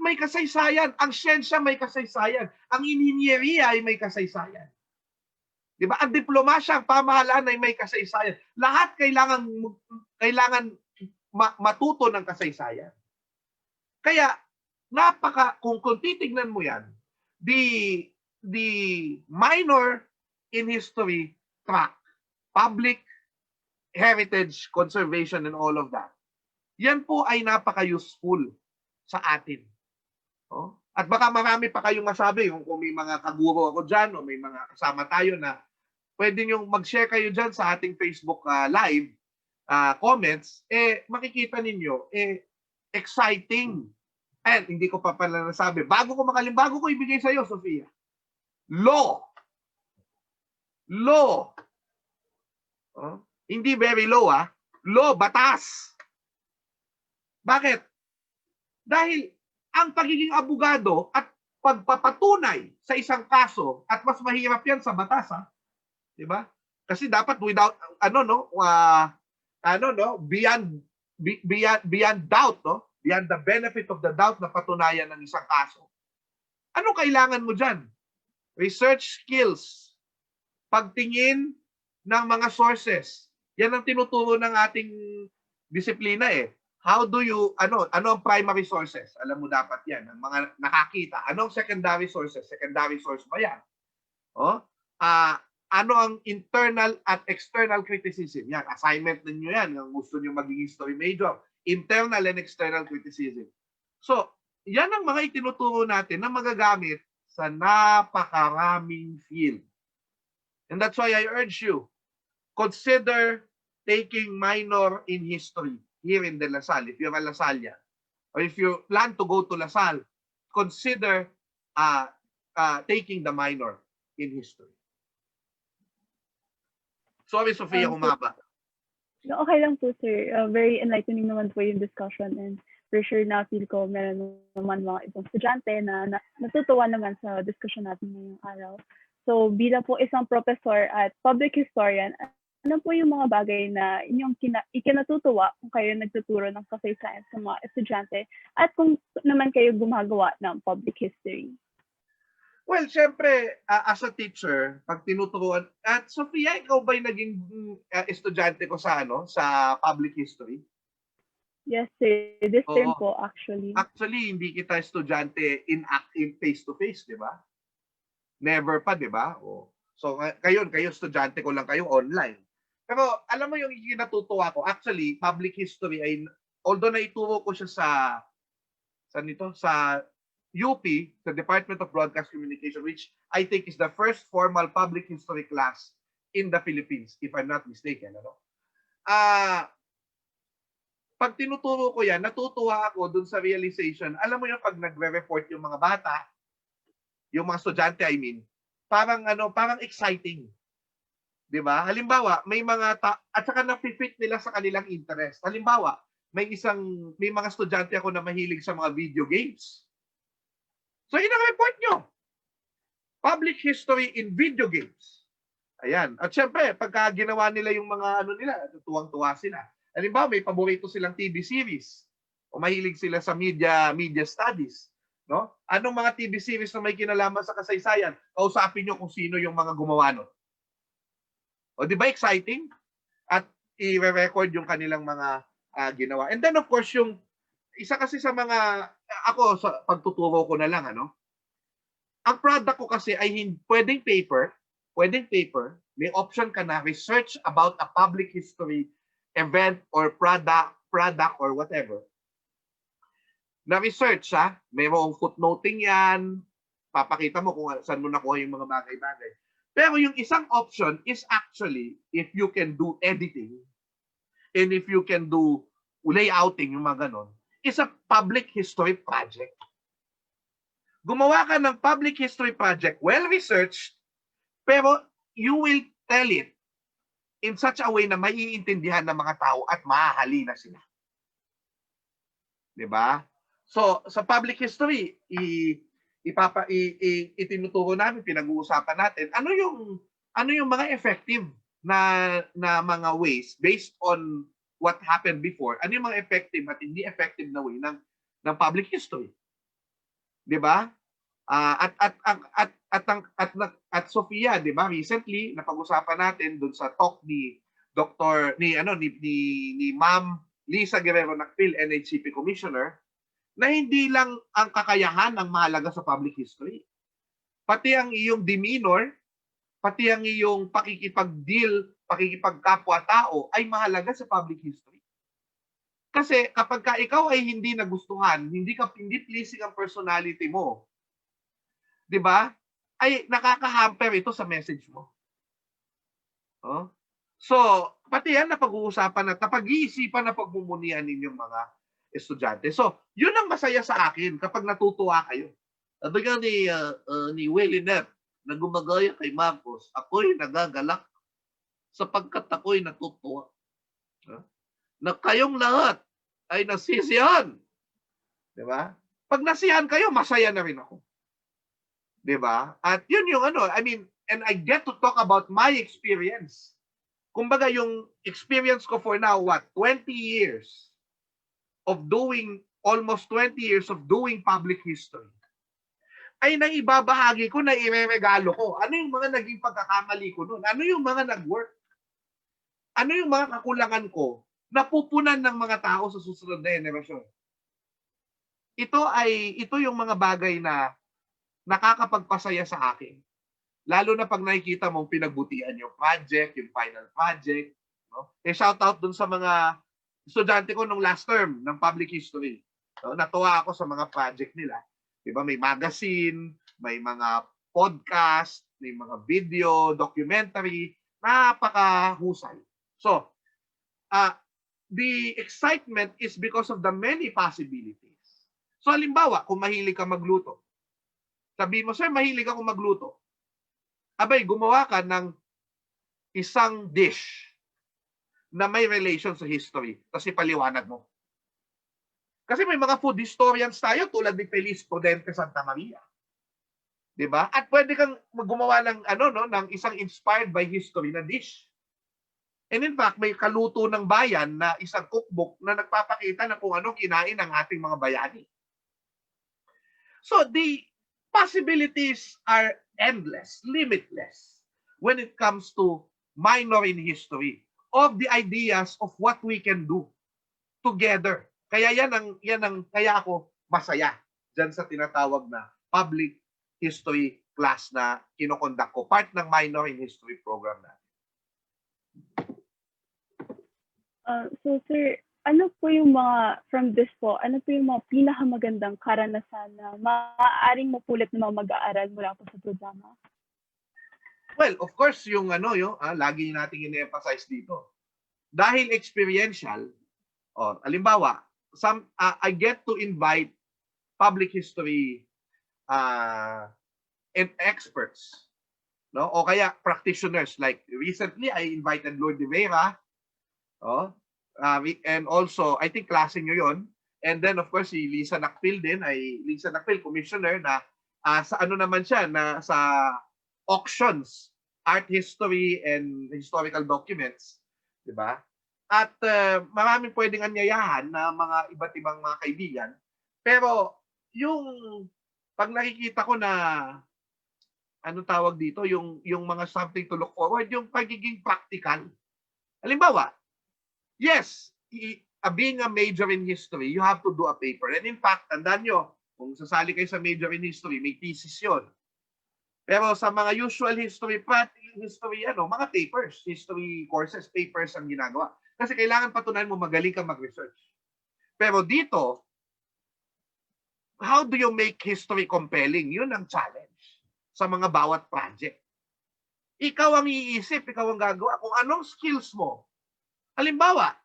may kasaysayan. Ang siyensya may kasaysayan. Ang inhinyeriya ay may kasaysayan. Di ba? Ang diplomasya, ang pamahalaan ay may kasaysayan. Lahat kailangan matuto ng kasaysayan. Kaya, kung titignan mo yan, the minor in history track, public heritage conservation and all of that, yan po ay napaka-useful sa atin. Oh? At baka marami pa kayong masabi, kung may mga kaguro ako dyan o may mga kasama tayo na pwede nyo mag-share kayo dyan sa ating Facebook live comments, makikita ninyo, exciting. And hindi ko pa pala nasabi, bago ko ibigay sa iyo, Sofia, law. Oh? Hindi very low, law, batas. Bakit? Dahil ang pagiging abogado at pagpapatunay sa isang kaso, at mas mahirap yan sa batas, di ba? Kasi dapat without beyond doubt, no? Beyond the benefit of the doubt na patunayan ng isang kaso. Ano kailangan mo diyan? Research skills, pagtingin ng mga sources. Yan ang tinuturo ng ating disiplina How do you, ano ang primary sources? Alam mo dapat yan, ang mga nakakita. Anong secondary sources? Secondary source ba yan? ano ang internal at external criticism. Yan, assignment ninyo yan. Ang gusto nyo maging history major. Internal and external criticism. So, yan ang mga itinuturo natin na magagamit sa napakaraming field. And that's why I urge you, consider taking minor in history here in the La Salle, if you're a La Salle. Or if you plan to go to La Salle, consider taking the minor in history. Sorry, Sophia, humaba. Okay lang po, sir. Very enlightening naman po yung discussion, and for sure na feel ko meron naman mga ibang estudyante na natutuwa naman sa discussion natin ngayong araw. So bilang po isang professor at public historian, ano po yung mga bagay na inyong ikinatutuwa kung kayo nagtuturo ng kasaysayan sa mga estudyante at kung naman kayo gumagawa ng public history? Well, syempre, as a teacher, pag tinuturuan, at Sophia, ikaw ba'y naging estudyante ko sa sa public history? Yes, sir. This term po, actually. Actually, hindi kita estudyante in face-to-face, di ba? Never pa, di ba? So, kayo estudyante ko lang kayo online. Pero, alam mo yung ikinatutuwa ko, actually, public history ay, although naituro ko siya sa UP, the Department of Broadcast Communication, which I think is the first formal public history class in the Philippines, if I'm not mistaken. Pag tinuturo ko yan, natutuwa ako dun sa realization. Alam mo yung pag nagre-report yung mga bata, yung mga estudyante, I mean, parang exciting. 'Di ba? Halimbawa, may mga at saka na-fit nila sa kanilang interest. Halimbawa, may mga estudyante ako na mahilig sa mga video games. So, ina-report nyo. Public history in video games. Ayan. At syempre, pagka ginawa nila yung mga nila, tuwang-tuwa sila. Halimbawa, may paborito silang TV series o mahilig sila sa media studies. No? Anong mga TV series na may kinalaman sa kasaysayan? Kausapin nyo kung sino yung mga gumawa nun. O di ba exciting? At i-record yung kanilang mga ginawa. And then of course, yung isa kasi sa mga, ako sa pagtuturo ko na lang, ang product ko kasi ay pwedeng paper, may option ka na research about a public history event or product or whatever. Na research, mayroong footnoting yan, papakita mo kung saan mo nakuha yung mga bagay-bagay. Pero yung isang option is actually, if you can do editing, and if you can do layouting, yung mga ganon, is a public history project. Gumawa ka ng public history project, well-researched, pero you will tell it in such a way na maiintindihan ng mga tao at mahahalina sila. Diba? So, sa public history, itinuturo namin, pinag-uusapan natin, ano yung mga effective na mga ways based on what happened before, ano yung mga effective at hindi effective na way ng public history. 'Di ba? At Sophia, 'di ba? Recently napag-usapan natin doon sa talk ni Ma'am Lisa Guerrero Nakpil, NHCP Commissioner, na hindi lang ang kakayahan ang mahalaga sa public history. Pati ang iyong demeanor, pati ang iyong pakikipag-deal, pakikipagkapwa-tao ay mahalaga sa public history. Kasi kapag ikaw ay hindi nagustuhan, hindi pleasing ang personality mo, 'di ba? Ay nakaka-hamper ito sa message mo. So, pati yan napag-uusapan at napag-iisipan na pagmumunian ninyong mga estudyante. So, yun ang masaya sa akin kapag natutuwa kayo. Sabi nga ni Williner na gumagaya kay Marcos, ako'y nagagalak sapagkat ako'y natutuwa. Na kayong lahat ay nasisiyahan. Di ba? Pag nasiyahan kayo, masaya na rin ako. Di ba? At yun yung and I get to talk about my experience. Kumbaga yung experience ko for now, 20 years of doing, almost 20 years of doing public history, ay naibabahagi ko, na ireregalo ko. Ano yung mga naging pagkakamali ko noon? Ano yung mga nag-work? Ano yung mga kakulangan ko na pupunan ng mga tao sa susunod na henerasyon? Ito yung mga bagay na nakakapagpasaya sa akin. Lalo na pag nakikita mong pinagbutihan yung project, yung final project. No? Shout out dun sa mga estudyante ko nung last term ng public history. No? Natuwa ako sa mga project nila. Diba? May magazine, may mga podcast, may mga video, documentary, napakahusay. So, the excitement is because of the many possibilities. So, halimbawa, kung mahilig ka magluto, sabi mo, sir, mahilig ako magluto. Abay, gumawa ka ng isang dish na may relation sa history, tapos ipaliwanag mo. Kasi may mga food historians tayo tulad ni Feliz Prudente Santa Maria. 'Di ba? At pwede kang gumawa ng ng isang inspired by history na dish. And in fact, may kaluto ng bayan na isang cookbook na nagpapakita ng kung anong kinain ng ating mga bayani. So the possibilities are endless, limitless when it comes to minor in history of the ideas of what we can do together. Kaya yan ang kaya ako masaya diyan sa tinatawag na public history class na kinokondak ko, part ng minor in history program natin. So sir, ano po yung mga, from this po, ano po yung mga pinakamagandang karanasan na maaaring mapulot ng mga mag-aaral mula po sa programa? Well, of course, yung lagi nating ine-emphasize dito. Dahil experiential, halimbawa, I get to invite public history and experts, no? O kaya practitioners. Like recently, I invited Lord de Vera, and also, I think klase nyo yun. And then, of course, si Lisa Nakpil din, Lisa Nakpil, commissioner, na sa naman siya, na sa auctions, art history and historical documents, di ba? At maraming pwedeng anyayahan na mga iba't ibang mga kaibigan. Pero yung pag nakikita ko na tawag dito, yung mga something to look forward, yung pagiging practical. Halimbawa, yes, being a major in history, you have to do a paper. And in fact, tandaan nyo, kung sasali kayo sa major in history, may thesis yun. Pero sa mga usual history, mga papers, history courses, papers ang ginagawa. Kasi kailangan patunayan mo magaling kang mag-research. Pero dito, how do you make history compelling? Yun ang challenge sa mga bawat project. Ikaw ang iisip, ikaw ang gagawa kung anong skills mo. Halimbawa,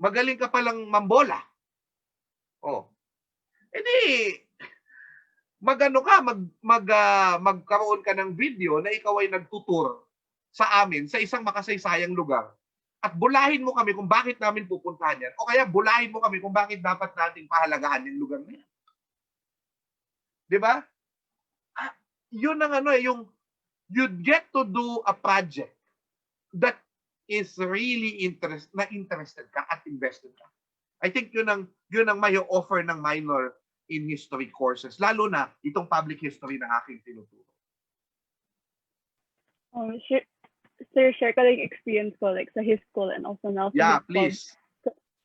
magaling ka palang mambola. Edi, magkaroon ka ng video na ikaw ay nagtutur sa amin sa isang makasaysayang lugar. At bulahin mo kami kung bakit namin pupuntahan yan. O kaya bulahin mo kami kung bakit dapat nating pahalagahan yung lugar na yan. Diba? Yun ang yung you'd get to do a project that is really interested ka at invested ka. I think yun ang may offer ng minor in history courses. Lalo na itong public history na aking tinuturo. Sir, share ko like experience ko like sa his school and also now. Yeah, please.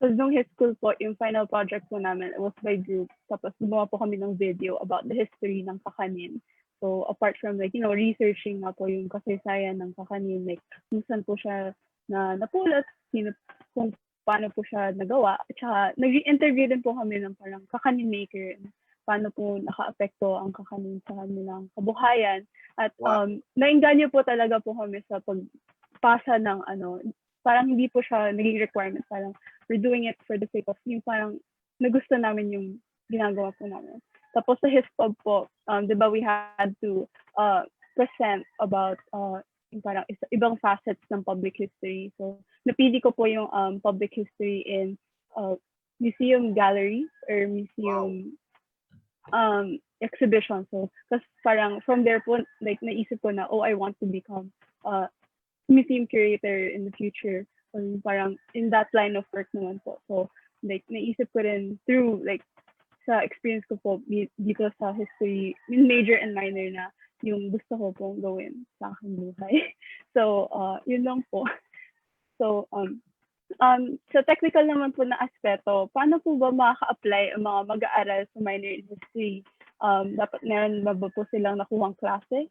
So nung his school po, yung final project po namin, it was by group. Tapos gumawa po kami ng video about the history ng kakanin. So apart from like, researching nga po yung kasaysayan ng kakanin, like kung saan po siya napulot, kung paano po siya nagawa. At saka nag-interview din po kami ng parang kakanin maker. Paano po naka-apekto ang kakanin sa kanilang kabuhayan. At nainganyo po talaga po kami sa pagpasa ng parang hindi po siya naging requirement. Parang we're doing it for the sake of yung parang nagusto namin yung ginagawa po namin. Tapos sa HISPOB po, di ba we had to present about yung parang ibang facets ng public history. So napili ko po yung public history in museum gallery or museum exhibition. So, kasi parang from there po, like, naisip ko na, I want to become a museum curator in the future. So, parang in that line of work naman po. So, like, naisip ko rin through, like, sa experience ko po dito sa history, yung major and minor na yung gusto ko pong gawin sa aking buhay. So, yun lang po. So, sa technical naman po na aspeto, paano po ba makaka-apply ang mga mag-aaral sa minor in history? Dapat meron ba po silang nakuhang klase?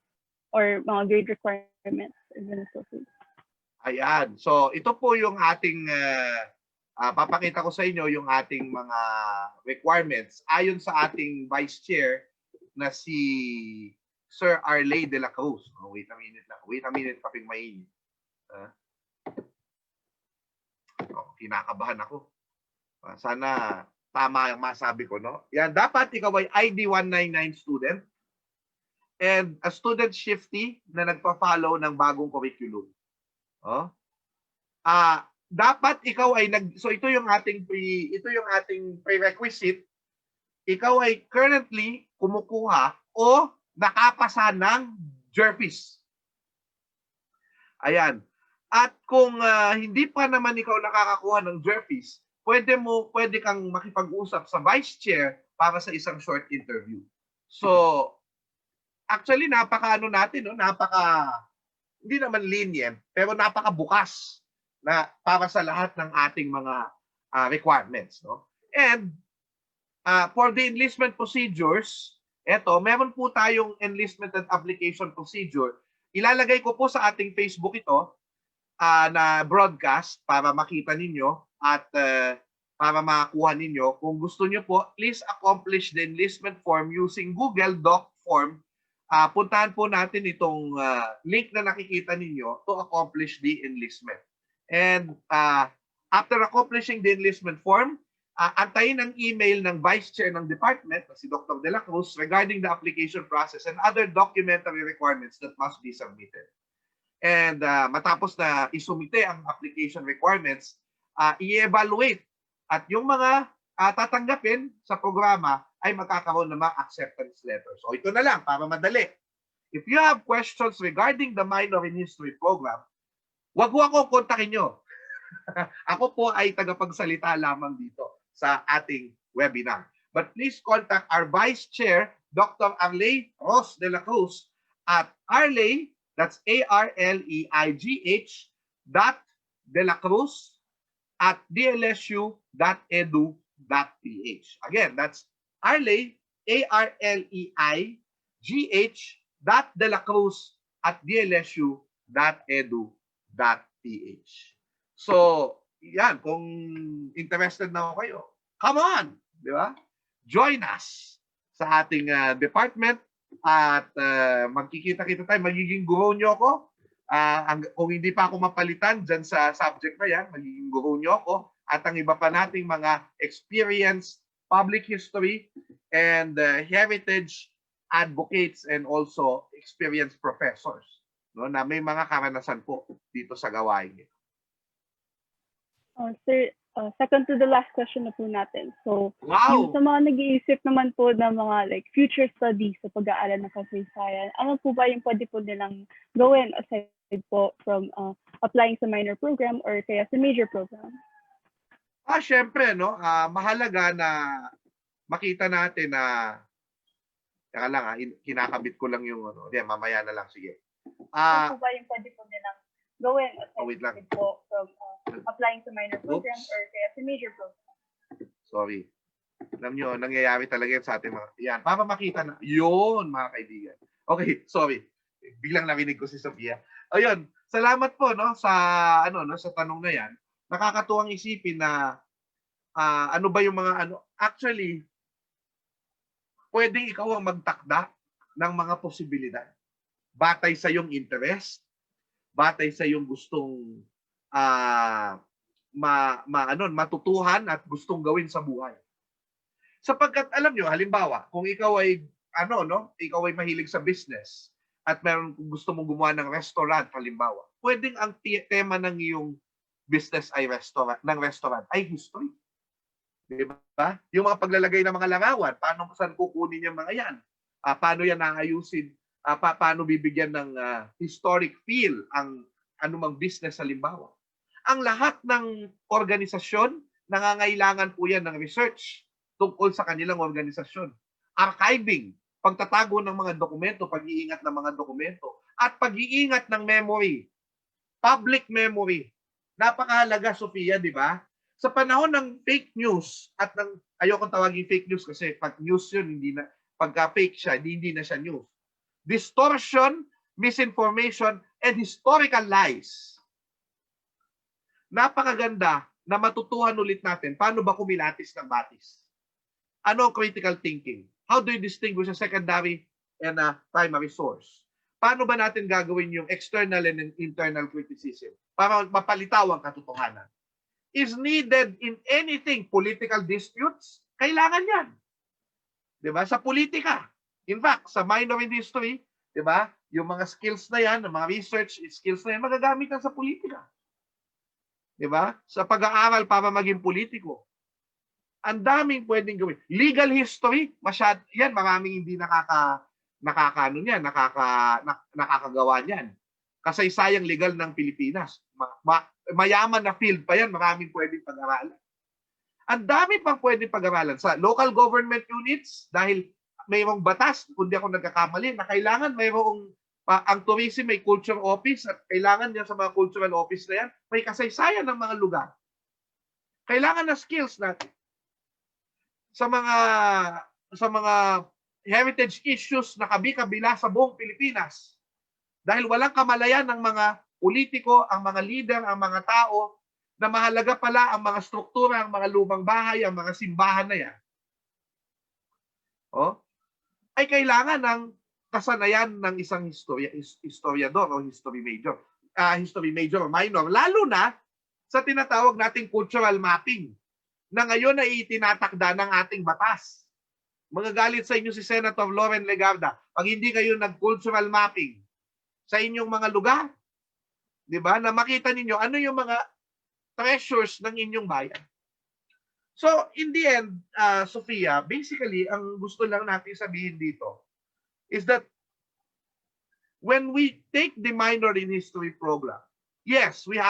or mga grade requirements. Ayan. So, ito po yung ating, papakita ko sa inyo yung ating mga requirements ayon sa ating Vice Chair na si Sir Arleigh de la Cruz. Oh, wait a minute lang. Wait a minute, kaping mainit. Kinakabahan ako. Sana tama yung masabi ko, no? Yan, dapat ikaw ay ID 199 student and a student shifty na nagpa-follow ng bagong curriculum. Oh. Dapat ikaw ay so ito yung ating prerequisite. Ikaw ay currently kumukuha o nakapasa ng JERPIS. Ayan. At kung hindi pa naman ikaw nakakakuha ng JERPIS, pwede kang makipag-usap sa Vice Chair para sa isang short interview. So, actually hindi naman lenient, pero napakabukas na para sa lahat ng ating mga requirements, no? And for the enlistment procedures, meron po tayong enlistment and application procedure. Ilalagay ko po sa ating Facebook ito na broadcast para makita ninyo at para makakuha ninyo. Kung gusto niyo po, please accomplish the enlistment form using Google Doc form. Puntahan po natin itong link na nakikita ninyo to accomplish the enlistment. And after accomplishing the enlistment form, antayin ang email ng Vice Chair ng Department, si Dr. De La Cruz, regarding the application process and other documentary requirements that must be submitted. And matapos na isumite ang application requirements, i-evaluate at yung mga tatanggapin sa programa ay magkakaroon ng mga acceptance letters. So ito na lang, para madali. If you have questions regarding the Minor in History program, wag mo akong kontakin nyo. Ako po ay tagapagsalita lamang dito sa ating webinar. But please contact our Vice Chair, Dr. Arleigh de la Cruz, at Arleigh, that's ARLEIGH, .delacruz at DLSU.edu.ph. Again, that's Arleigh, ARLEIGH, .delacruz at DLSU.edu.ph. So, yan, kung interested na kayo, come on, di ba? Join us sa ating department at magkikita-kita tayo. Magiging guro nyo ako. Kung hindi pa ako mapalitan dyan sa subject na yan, magiging guro nyo ako. At ang iba pa nating mga experienced public history and heritage advocates and also experienced professors, no, na may mga karanasan po dito sa gawain ito. Sir, second to the last question na po natin. So, wow! Yung sa mga nag-iisip naman po ng mga future studies sa pag-aaral ng kasaysayan, ano po ba yung pwede po nilang gawin aside po from applying sa minor program or kaya sa major program? Syempre, no, mahalaga na makita natin na teka lang, kinakabit ko lang yung mamaya na lang, sige. Ano po ba yung pwede po nilang gawin aside po from applying sa minor program or kaya sa major program? Sorry. Alam nyo, nangyayari talaga yan sa ating mga, yan, para makita na, yun, mga kaibigan. Okay, sorry. Biglang narinig ko si Sophia. Ayun, salamat po, no, sa, sa tanong na yan. Nakakatuwang isipin na, ano ba yung mga, actually, pwedeng ikaw ang magtakda ng mga posibilidad. Batay sa iyong interest, batay sa iyong gustong matutuhan at gustong gawin sa buhay. Sapagkat alam nyo, halimbawa, kung ikaw ay ikaw ay mahilig sa business at meron gusto mong gumawa ng restaurant, halimbawa, pwedeng ang tema ng iyong business ay restaurant ay history. Di ba? Yung mga paglalagay ng mga larawan, saan kukunin yung mga yan? Paano yan naayusin? Paano bibigyan ng historic feel ang anumang business halimbawa? Ang lahat ng organisasyon, nangangailangan po yan ng research tungkol sa kanilang organisasyon. Archiving, pagtatago ng mga dokumento, pag-iingat ng mga dokumento, at pag-iingat ng memory, public memory. Napakahalaga, Sophia, di ba? Sa panahon ng fake news, at ayokong tawagin fake news kasi pag news yun, pagka fake siya, hindi na siya news. Distortion misinformation, and historical lies. Napakaganda na matutuhan ulit natin paano ba kumilatis ng batis. Ano ang critical thinking? How do you distinguish a secondary and a primary source? Paano ba natin gagawin yung external and internal criticism para mapalitaw ang katotohanan? Is needed in anything, political disputes, kailangan yan. Diba? Sa politika. In fact, sa minor in history, diba? Yung mga skills na yan, mga research skills na yan, magagamit yan sa politika. Diba? Sa pag-aaral para maging politiko. Ang daming pwedeng gawin. Legal history, yan, maraming hindi nakakagawa niyan. Kasaysayang legal ng Pilipinas. Mayaman na field pa yan, maraming pwedeng pag-aralan. Ang dami pang pwedeng pag-aralan sa local government units dahil mayroong batas, kung di ako nagkakamali, na kailangan mayroong ang tourism may culture office at kailangan niya sa mga cultural office na yan, may kasaysayan ng mga lugar. Kailangan na skills natin. Sa mga heritage issues na kabi-kabila sa buong Pilipinas. Dahil walang kamalayan ng mga politiko, ang mga leader, ang mga tao, na mahalaga pala ang mga struktura, ang mga lumang bahay, ang mga simbahan na yan. Ay kailangan ng kasanayan ng isang historiador o history major o minor. Lalo na sa tinatawag nating cultural mapping na ngayon ay itinatakda ng ating batas. Magagalit sa inyo si Senator Loren Legarda pag hindi kayo nag-cultural mapping sa inyong mga lugar. Di ba? Na makita ninyo ano yung mga treasures ng inyong bayan. So, in the end, Sophia, basically, ang gusto lang natin sabihin dito is that when we take the minor in history program, yes, we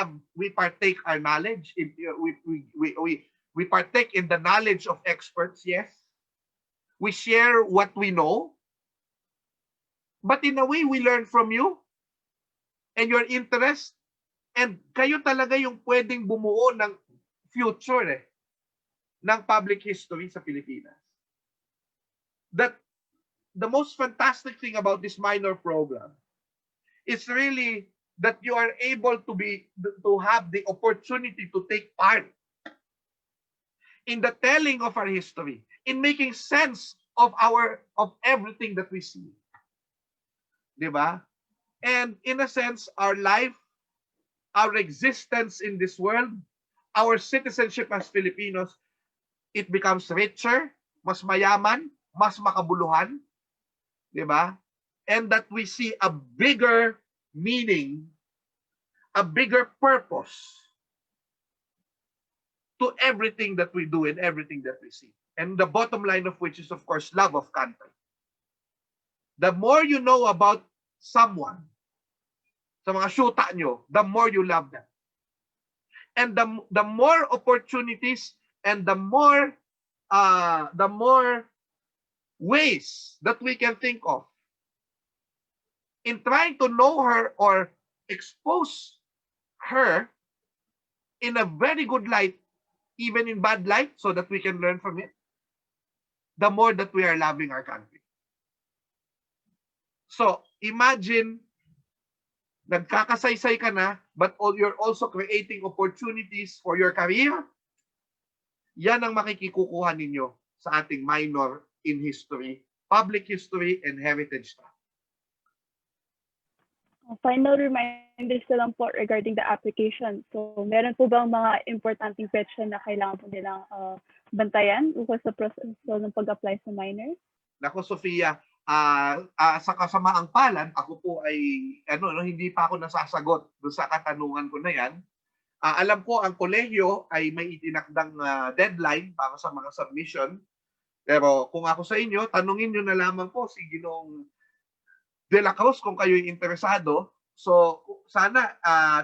partake our knowledge. We partake in the knowledge of experts, yes. We share what we know. But in a way, we learn from you and your interest. And kayo talaga yung pwedeng bumuo ng future ng public history sa Pilipinas. That the most fantastic thing about this minor program is really that you are able to have the opportunity to take part in the telling of our history, in making sense of everything that we see. Diba? And in a sense, our life, our existence in this world, our citizenship as Filipinos, it becomes richer, mas mayaman, mas makabuluhan, diba? And that we see a bigger meaning, a bigger purpose to everything that we do and everything that we see. And the bottom line of which is, of course, love of country. The more you know about someone, sa mga syuta nyo, the more you love them. And the more opportunities and the more ways that we can think of in trying to know her or expose her in a very good light, even in bad light, so that we can learn from it, the more that we are loving our country. So, imagine, nagkakasaysay ka na, but you're also creating opportunities for your career. Yan ang makikikukuha ninyo sa ating minor in history, public history, and heritage track. Final reminders ko lang po regarding the application. So, meron po bang mga importanteng question na kailangan po nilang bantayan ukol sa proseso ng pag-apply sa minor? Nako, Sophia, sa kasamaang palad, ako po ay hindi pa ako nasasagot doon sa katanungan ko na yan. Alam ko ang kolehiyo ay may itinakdang deadline para sa mga submission. Pero kung ako sa inyo, tanungin nyo na lamang po si Ginoong De La Cruz kung kayo'y interesado. So sana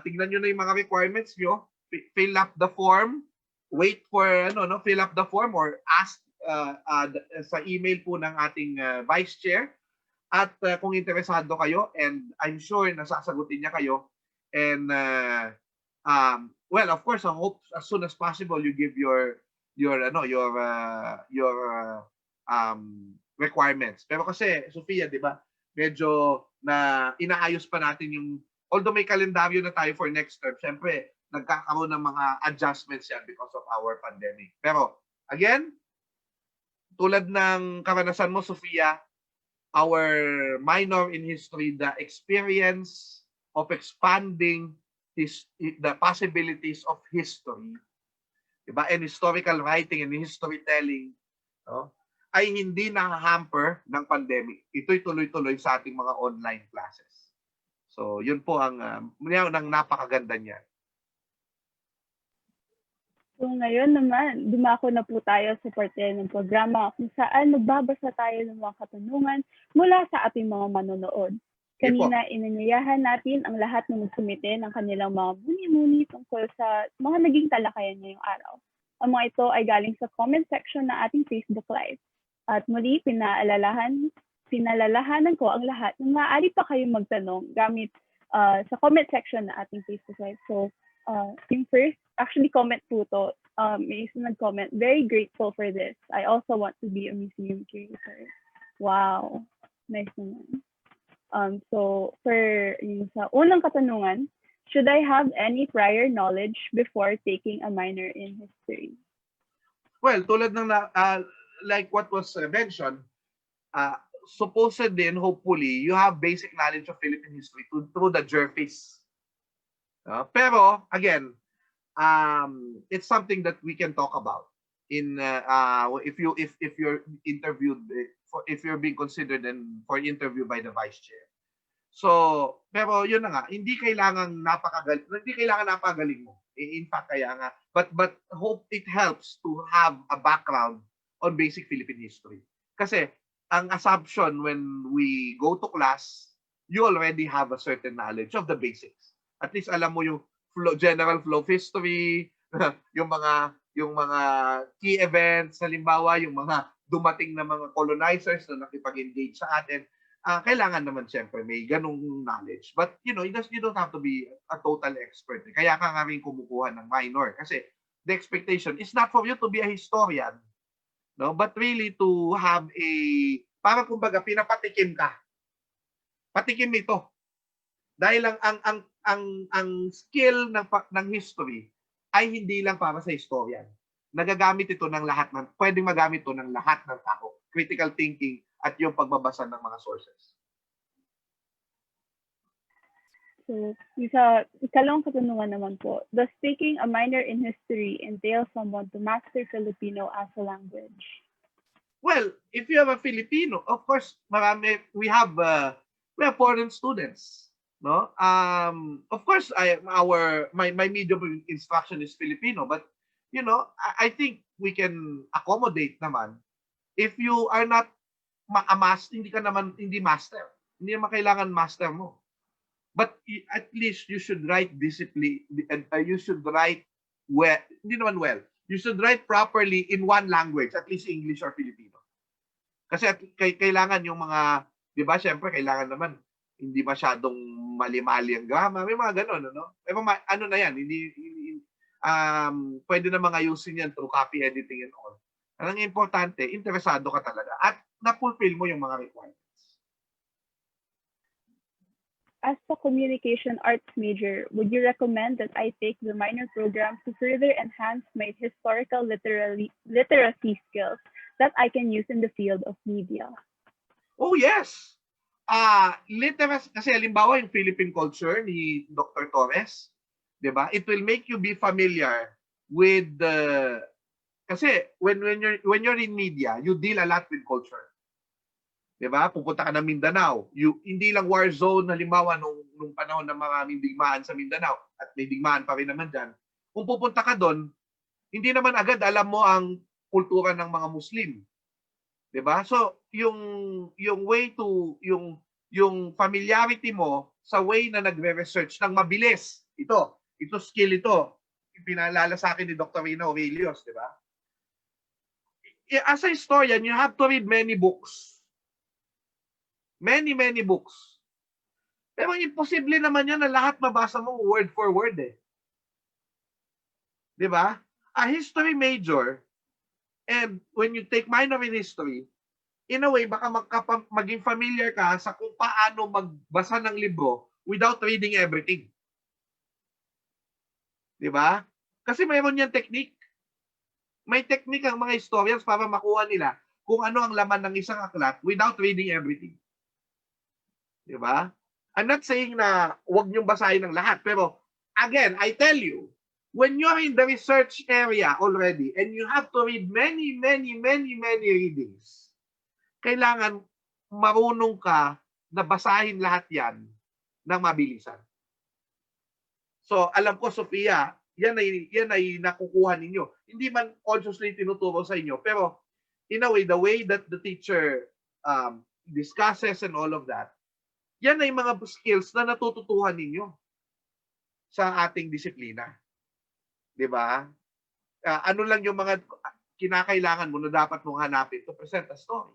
tingnan nyo na yung mga requirements nyo, fill up the form, wait for fill up the form or ask sa email po ng ating vice chair. At kung interesado kayo, and I'm sure nasasagutin niya kayo, and well, of course, I hope as soon as possible you give your requirements. Pero kasi, Sophia, di ba, medyo na inaayos pa natin yung, although may kalendaryo na tayo for next term, syempre, nagkakaroon ng mga adjustments yan because of our pandemic. Pero, again, tulad ng karanasan mo, Sofia, our minor in history, the experience of expanding the possibilities of history, diba? And historical writing and history telling, no? Ay hindi na-hamper ng pandemic. Ito'y tuloy-tuloy sa ating mga online classes. So, yun po ang napakaganda niya. So ngayon naman, dumako na po tayo sa parte ng programa kung saan magbabasa tayo ng mga katanungan mula sa ating mga manonood. Kanina, inanyayahan natin ang lahat na magsumite ng kanilang mga muni-muni tungkol sa mga naging talakayan ngayong araw. Ang mga ito ay galing sa comment section na ating Facebook Live. At muli, pinalalahanan ko ang lahat na maaari pa kayong magtanong gamit sa comment section na ating Facebook Live. So, yung first, actually comment po to, may isa nag-comment, very grateful for this. I also want to be a museum curator. Wow, nice naman. So, for yung sa unang katanungan, should I have any prior knowledge before taking a minor in history? Well, tulad ng like what was mentioned, supposedly and hopefully, you have basic knowledge of Philippine history through the JERFIS. Pero, again, it's something that we can talk about in if you're interviewed, if you're being considered for an interview by the vice chair. So, pero yun na nga, hindi kailangan napagaling mo. In fact, kaya nga, but hope it helps to have a background on basic Philippine history. Kasi ang assumption when we go to class, you already have a certain knowledge of the basics. At least alam mo yung general flow of history, yung mga key events, halimbawa yung mga dumating na mga colonizers na nakipag-engage sa atin. Kailangan naman siyempre may ganung knowledge. But you don't have to be a total expert. Kaya ka nga rin kumukuha ng minor kasi the expectation is not for you to be a historian, no, but really to have parang kumbaga pinapatikim ka. Patikim ito. Dahil ang skill ng history ay hindi lang para sa historian. Nagagamit ito ng lahat pwedeng magamit ito ng lahat ng tao. Critical thinking at yung pagbabasa ng mga sources. So, sa ikalawang katanungan naman po, does taking a minor in history entail someone to master Filipino as a language? Well, if you have a Filipino, of course, we have foreign students, no? Of course, my medium of instruction is Filipino, but I think we can accommodate naman if you are not hindi master. Hindi naman kailangan master mo. But at least you should write discipline, you should write well, hindi naman well. You should write properly in one language, at least English or Filipino. Kasi kailangan yung mga, di ba, syempre kailangan naman hindi masyadong mali-mali ang grammar, may mga ganun, ano? Pero ano na yan, pwede namang ayusin yan through copy editing and all. Ang importante, interesado ka talaga at na-fulfill mo yung mga requirements. As a communication arts major, would you recommend that I take the minor program to further enhance my historical literacy skills that I can use in the field of media? Oh, yes. Literacy, kasi halimbawa yung Philippine culture ni Dr. Torres, di ba? It will make you be familiar with kasi when you're in media, you deal a lot with culture. 'Di ba? Pupunta ka ng Mindanao. Hindi lang war zone halimbawa nung panahon ng mga digmaan sa Mindanao at may digmaan pa rin naman diyan. Kung pupunta ka doon, hindi naman agad alam mo ang kultura ng mga Muslim. 'Di ba? So, yung way to yung familiarity mo sa way na nagre-research ng mabilis. Ito skill ito. Pinaalala sa akin ni Dr. Rina Aurelius, 'di ba? As a historian, you have to read many books. Many books. Pero imposible naman yan na lahat mabasa mo word for word eh. 'Di ba? A history major, and when you take minor in history, in a way, baka maging familiar ka sa kung paano magbasa ng libro without reading everything. Di ba? Kasi mayroon yan technique. May technique ang mga historians para makuha nila kung ano ang laman ng isang aklat without reading everything. Di ba? I'm not saying na huwag niyong basahin ng lahat, pero again, I tell you, when you're in the research area already and you have to read many readings, kailangan marunong ka na basahin lahat yan ng mabilisan. So, alam ko, Sofia, yan ay nakukuha ninyo. Hindi man consciously tinuturo sa inyo, pero in a way, the way that the teacher discusses and all of that, yan ay mga skills na natututuhan ninyo sa ating disiplina. Di ba? Ano lang yung mga kinakailangan mo na dapat mong hanapin to present a story.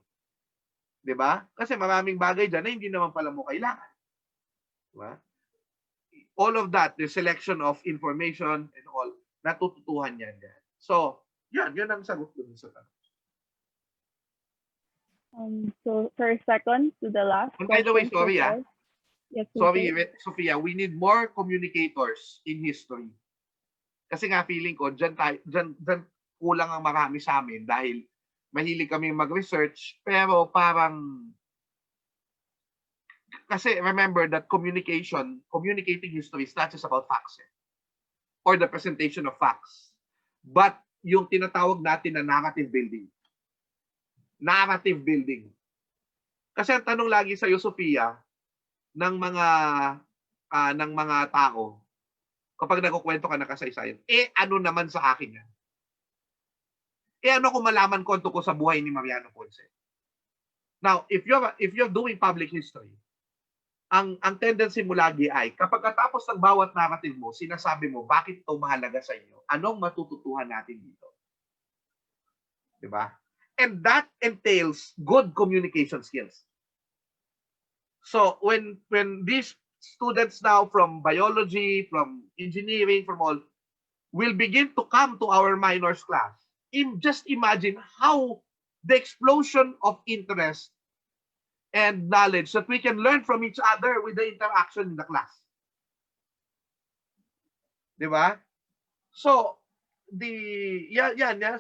Di ba? Kasi maraming bagay dyan na hindi naman pala mo kailangan. Di ba? All of that, the selection of information and all, natututuhan yan. So, yan ang sagot dun sa tanong. So, for second to the last. And by the way, sorry Yes, sorry, Sophia, we need more communicators in history. Kasi nga feeling ko, dyan kulang ang marami sa amin dahil mahilig kami mag-research, pero parang, kasi remember that communicating history is not just about facts or the presentation of facts, but yung tinatawag natin na narrative building. Narrative building. Kasi ang tanong lagi sa iyo, Sophia, ng mga tao, kapag nagkukwento ka ng kasaysayan, ano naman sa akin yan? Ano kung malaman ko ko sa buhay ni Mariano Ponce? Now, if you're doing public history, ang tendency mo lagi ay, kapag katapos ng bawat narrative mo, sinasabi mo, bakit ito mahalaga sa inyo? Anong matututuhan natin dito? Diba? And that entails good communication skills. So, when these students now from biology, from engineering, from all, will begin to come to our minors class, just imagine how the explosion of interest and knowledge that we can learn from each other with the interaction in the class. Di ba? So,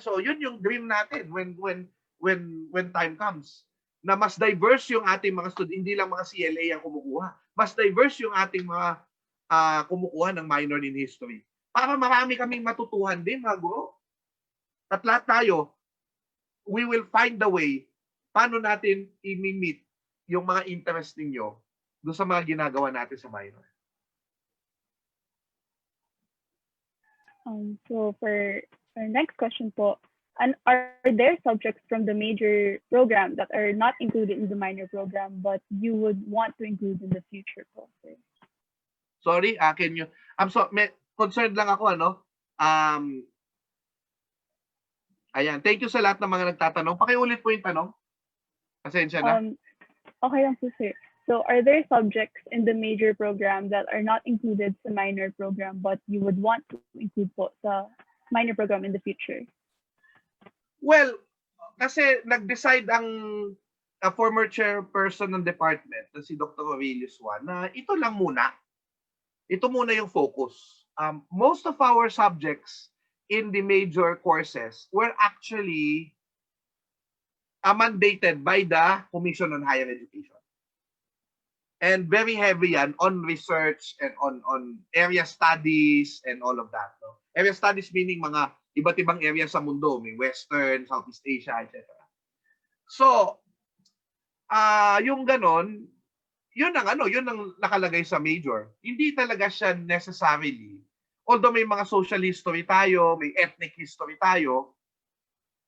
so yun yung dream natin when time comes. Na mas diverse yung ating mga student, hindi lang mga CLA ang kumukuha. Mas diverse yung ating mga kumukuha ng minor in history. Para marami kaming matutuhan din, mga guro. At lahat tayo, we will find the way paano natin i-meet yung mga interest ninyo doon sa mga ginagawa natin sa minor. So for our next question po, are there subjects from the major program that are not included in the minor program but you would want to include in the future po? Sorry, can you? Concerned lang ako, ayan, thank you sa lahat ng mga nagtatanong. Pakiulit po yung tanong. Pasensya na. Okay lang po, sir. So are there subjects in the major program that are not included sa minor program but you would want to include po sa minor program in the future? Well, kasi nag-decide ang former chairperson ng department, na si Dr. Aurelius Juan, na ito lang muna. Ito muna yung focus. Most of our subjects in the major courses were actually mandated by the Commission on Higher Education. And very heavy yan on research and on area studies and all of that. No? Area studies meaning mga iba't ibang area sa mundo, may Western, Southeast Asia, etc. So, yung ganon, yun ang nakalagay sa major. Hindi talaga siya necessarily, although may mga social history tayo, may ethnic history tayo,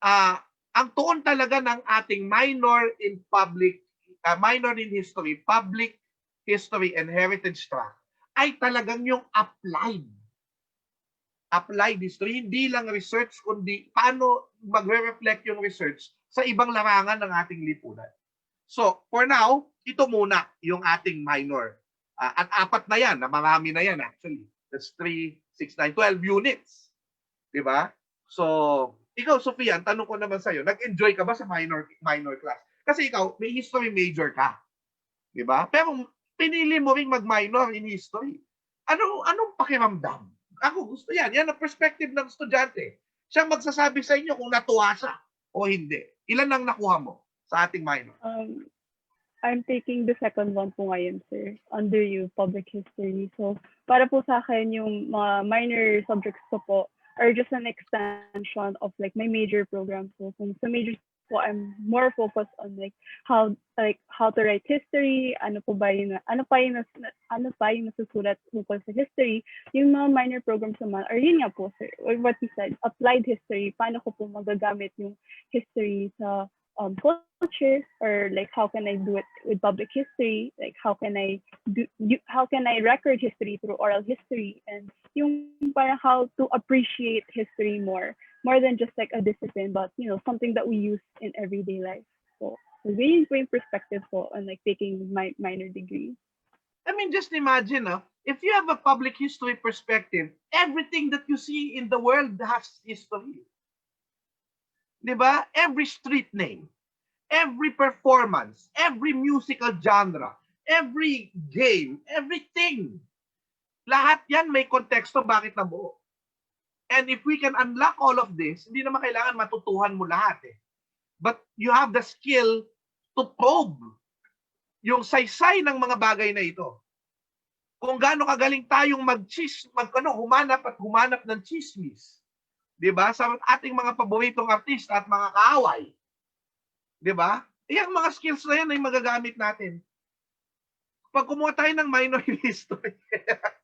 ang tuon talaga ng ating minor in history, public history and heritage track ay talagang yung applied history, hindi lang research, kundi paano magre-reflect yung research sa ibang larangan ng ating lipunan. So, for now, ito muna yung ating minor. At apat na yan, marami na yan actually. That's 3, 6, 9, 12 units. Diba? So, ikaw, Sofia, tanong ko naman sa'yo, nag-enjoy ka ba sa minor class? Kasi ikaw, may history major ka. Di ba? Pero pinili mo ring mag-minor in history. Anong pakiramdam? Ako gusto yan. Yan ang perspective ng estudyante. Siyang magsasabi sa inyo kung natuwa siya o hindi. Ilan ang nakuha mo sa ating minor? I'm taking the second one po ngayon, sir. Under you, public history. So, para po sa akin, yung mga minor subjects ko po are just an extension of like my major program. So, kung sa major po, I'm more focused on how to write history, ano pa yung nasusulat tungkol sa history. Yung mga minor programs naman are yun nga po, sir. Or what you said, applied history. Paano ko po magagamit yung history sa culture, or like how can I do it with public history, like how can I record history through oral history, and yung parang how to appreciate history more than just like a discipline, but something that we use in everyday life. So really great perspective po on like taking my minor degree. I mean, just imagine, if you have a public history perspective, everything that you see in the world has history. Diba? Every street name, every performance, every musical genre, every game, everything. Lahat yan may konteksto bakit nabuo. And if we can unlock all of this, hindi naman kailangan matutuhan mo lahat eh. But you have the skill to probe yung saysay ng mga bagay na ito. Kung gaano kagaling tayong humanap ng chismis. 'Di ba? Sa ating mga paboritong artista at mga kaaway. 'Di ba? Yung mga skills na yan ay magagamit natin. Pag kumuha tayo ng minor in history,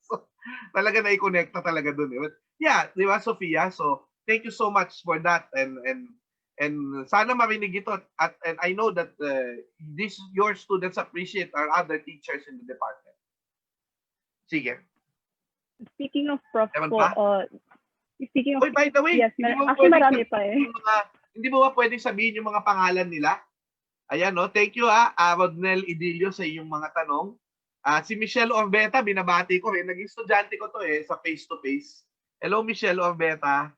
so, talaga na-i-connect na talaga dun. But, yeah, 'di ba, Sophia? So, thank you so much for that, and sana marinig ito, and I know that your students appreciate our other teachers in the department. Sige. Speaking of prof po, by the way, yes, marami pa eh. Hindi mo ba pwedeng sabihin yung mga pangalan nila? Ayan, no? Thank you, Rodnel Idilio, sa iyong mga tanong. Si Michelle Orbeta, binabati ko rin. Naging estudyante ko to sa face-to-face. Hello, Michelle Orbeta.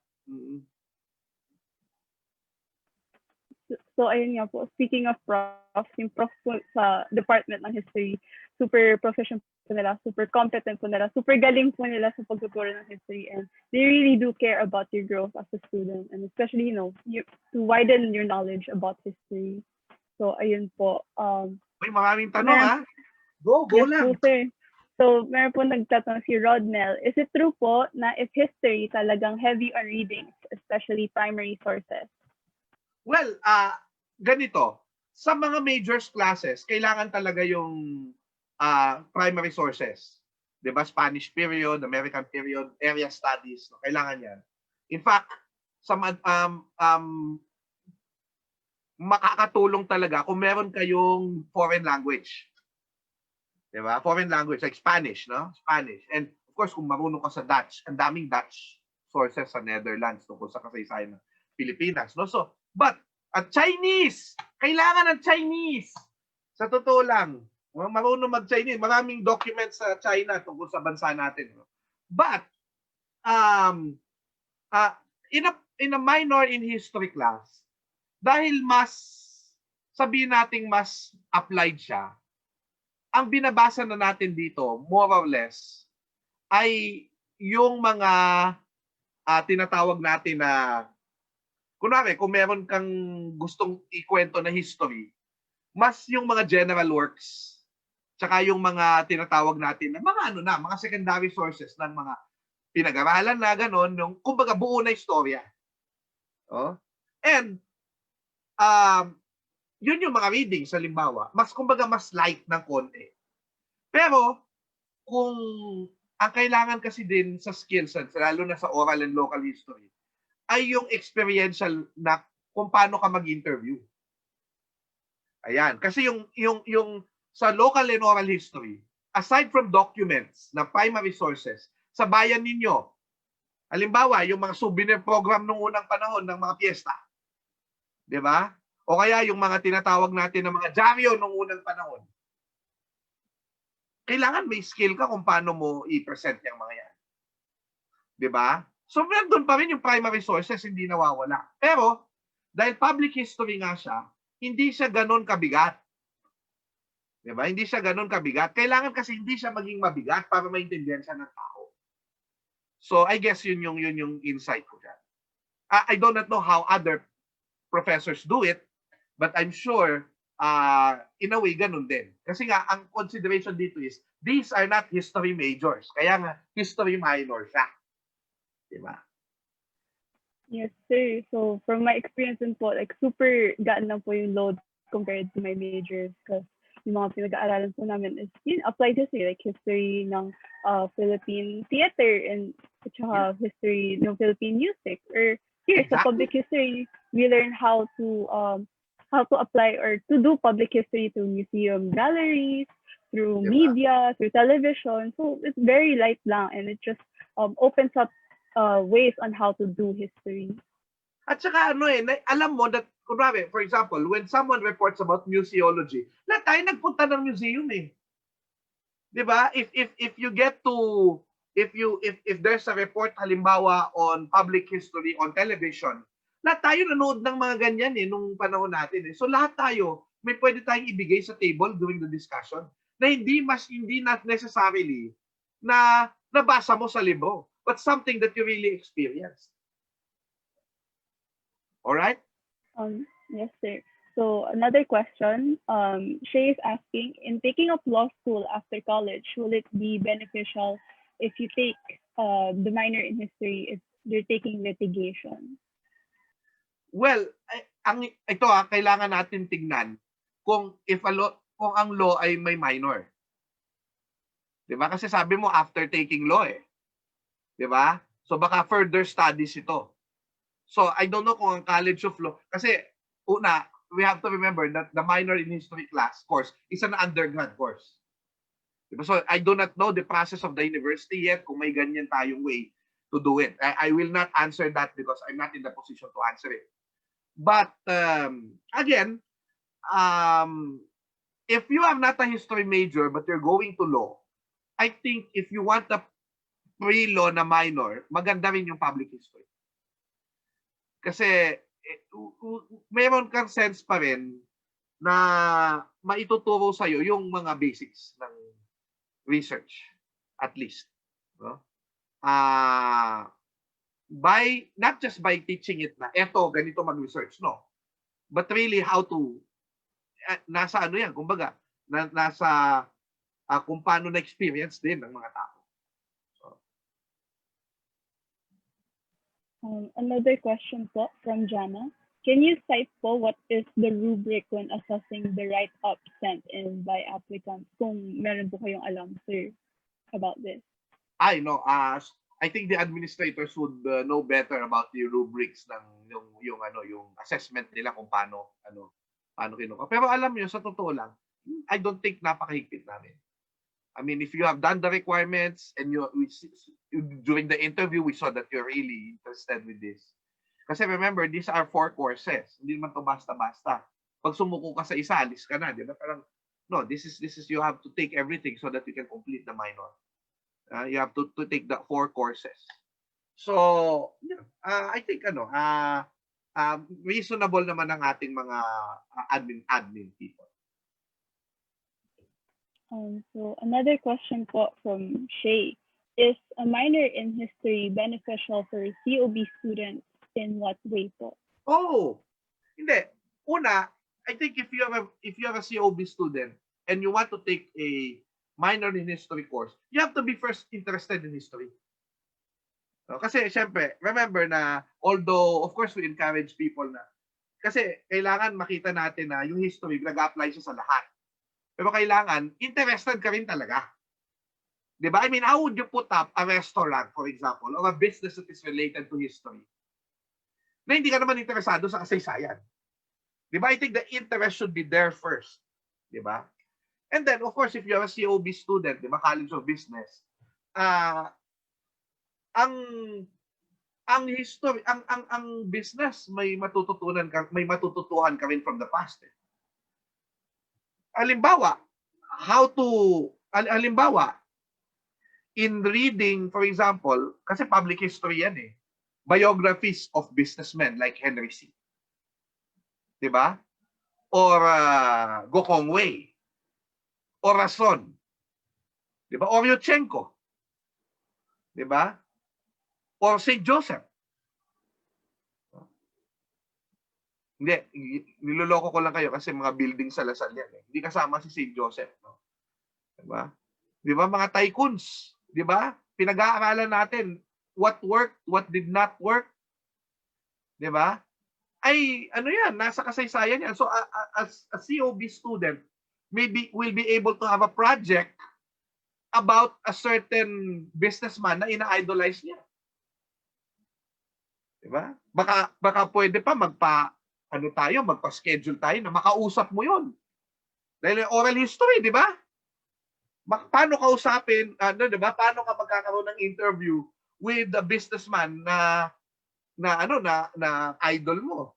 So, ayun nga po. Speaking of prof, yung prof po sa Department ng History, super professional po nila, super competent po nila, super galing po nila sa pagtuturo ng history, and they really do care about your growth as a student, and especially, to widen your knowledge about history. So, ayun po. May maraming tanong, Go yes, lang. Po, sir. So, meron po nagtatanong si Rodnel, is it true po na if history talagang heavy on readings, especially primary sources? Well, ganito. Sa mga majors classes, kailangan talaga yung primary sources. 'Di ba? Spanish period, American period, area studies, kailangan 'yan. In fact, sa makakatulong talaga kung meron kayong foreign language. 'Di ba? Foreign language like Spanish, no? Spanish. And of course, kung marunong ka sa Dutch, ang daming Dutch sources sa Netherlands tungkol sa kasaysayan ng Pilipinas, no? So, but at Chinese, kailangan ng Chinese. Sa totoo lang, marunong mag-Chinese, maraming documents sa China tungkol sa bansa natin. No? But in a minor in history class, dahil sabihin nating mas applied siya, ang binabasa na natin dito, more or less, ay yung mga tinatawag natin na, kunwari, kung meron kang gustong ikwento na history, mas yung mga general works, tsaka yung mga tinatawag natin na mga secondary sources ng mga pinag-aralan na gano'n, yung kumbaga buo na istorya. Oh? And, yun yung mga readings, halimbawa, kumbaga mas light ng konti. Pero, kung ang kailangan kasi din sa skills, lalo na sa oral and local history, ay yung experiential na kung paano ka mag-interview. Ayan. Kasi yung sa local and oral history, aside from documents na primary sources, sa bayan ninyo, halimbawa, yung mga souvenir program nung unang panahon ng mga piyesta. Di ba? O kaya yung mga tinatawag natin ng mga dyaryo nung unang panahon. Kailangan may skill ka kung paano mo i-present yung mga yan. Di ba? So, doon pa rin yung primary sources, hindi nawawala. Pero, dahil public history nga siya, hindi siya ganon kabigat. Diba? Hindi siya ganon kabigat. Kailangan kasi hindi siya maging mabigat para maintindihan siya ng tao. So, I guess yun yung insight ko dyan. I do not know how other professors do it, but I'm sure, in a way, ganun din. Kasi nga, ang consideration dito is, these are not history majors. Kaya nga, history minor siya. Diba? Yes, sir. So, from my experience po, like, super gaan lang po yung load compared to my majors because yung mga pinag-aaralan po namin is yun, applied history, like history ng Philippine theater and at saka history ng Philippine music. Or here, sa public history, we learn how to apply or to do public history through museum galleries, through media, through television. So, it's very light lang and it just opens up ways on how to do history. At saka alam mo that, kunwari, for example, when someone reports about museology, lahat tayo nagpunta ng museum eh. 'Di ba? If you get to if there's a report halimbawa on public history on television, lahat tayo nanood ng mga ganyan eh nung panahon natin eh. So lahat tayo may pwede tayong ibigay sa table during the discussion na hindi not necessarily na nabasa mo sa libro, but something that you really experienced. All right? Yes, sir. So another question, Shay is asking, in taking up law school after college, will it be beneficial if you take the minor in history if you're taking litigation? Well, ito kailangan natin tignan kung ang law ay may minor. 'Di ba? Kasi sabi mo after taking law eh. 'Di ba? So baka further studies ito. So, I don't know kung ang College of Law, kasi una, we have to remember that the minor in history class course is an undergrad course. Diba? So, I do not know the process of the university yet kung may ganyan tayong way to do it. I will not answer that because I'm not in the position to answer it. But, again, if you are not a history major but you're going to law, I think if you want a pre-law na minor, maganda rin yung public history. Kasi mayroon kang sense pa rin na maituturo sa'yo yung mga basics ng research, at least. No? Not just by teaching it na, eto, ganito mag-research, no. But really how to, nasa ano yan, kumbaga, nasa kung paano na-experience din ng mga tao. Another question po from Jana. Can you cite po what is the rubric when assessing the write-up sent in by applicants? Kung meron po kayong alam, sir, about this. I think the administrators would know better about the rubrics ng yung assessment nila kung paano kinuha. Pero alam niyo, sa totoo lang, I don't think napakahigpit namin. I mean, if you have done the requirements and during the interview, we saw that you're really interested with this. Kasi remember, these are 4 courses. Hindi naman to basta-basta. Pag sumuko ka sa isa, alis ka na. Di ba? Parang, no, this is you have to take everything so that you can complete the minor. You have to take the 4 courses. So, yeah, I think, reasonable naman ang ating mga admin people. So another question po from Shay. Is a minor in history beneficial for COB students in what way po? Oh, hindi. Una, I think if you have a COB student and you want to take a minor in history course, you have to be first interested in history. No? Kasi syempre, remember na although of course we encourage people na kasi kailangan makita natin na yung history nag-apply siya sa lahat. Pero kailangan, interested ka rin talaga. Diba? I mean, how would you put up a restaurant, for example, or a business that is related to history na hindi ka naman interesado sa kasaysayan? Diba? I think the interest should be there first. Diba? And then, of course, if you are a COB student, diba, College of Business, ang history, ang business, may matututuhan ka rin from the past. Halimbawa, in reading, for example, kasi public history yan eh, biographies of businessmen like Henry C. Diba? or Gokongwei or Rason, di ba? Or Yotchenko, di ba? Or St. Joseph. Hindi, niloloko ko lang kayo kasi mga building sa Lasal yan. Hindi kasama si St. Joseph. No? Diba? Diba mga tycoons? Diba? Pinag-aaralan natin what worked, what did not work. Diba? Ay, ano yan, nasa kasaysayan yan. So, as a COB student, maybe will be able to have a project about a certain businessman na ina-idolize niya. Diba? Baka pwede pa magpa-schedule tayo na makausap mo yon. Dahil oral history, di ba? Paano kausapin, di ba? Paano ka magkakaroon ng interview with the businessman na idol mo?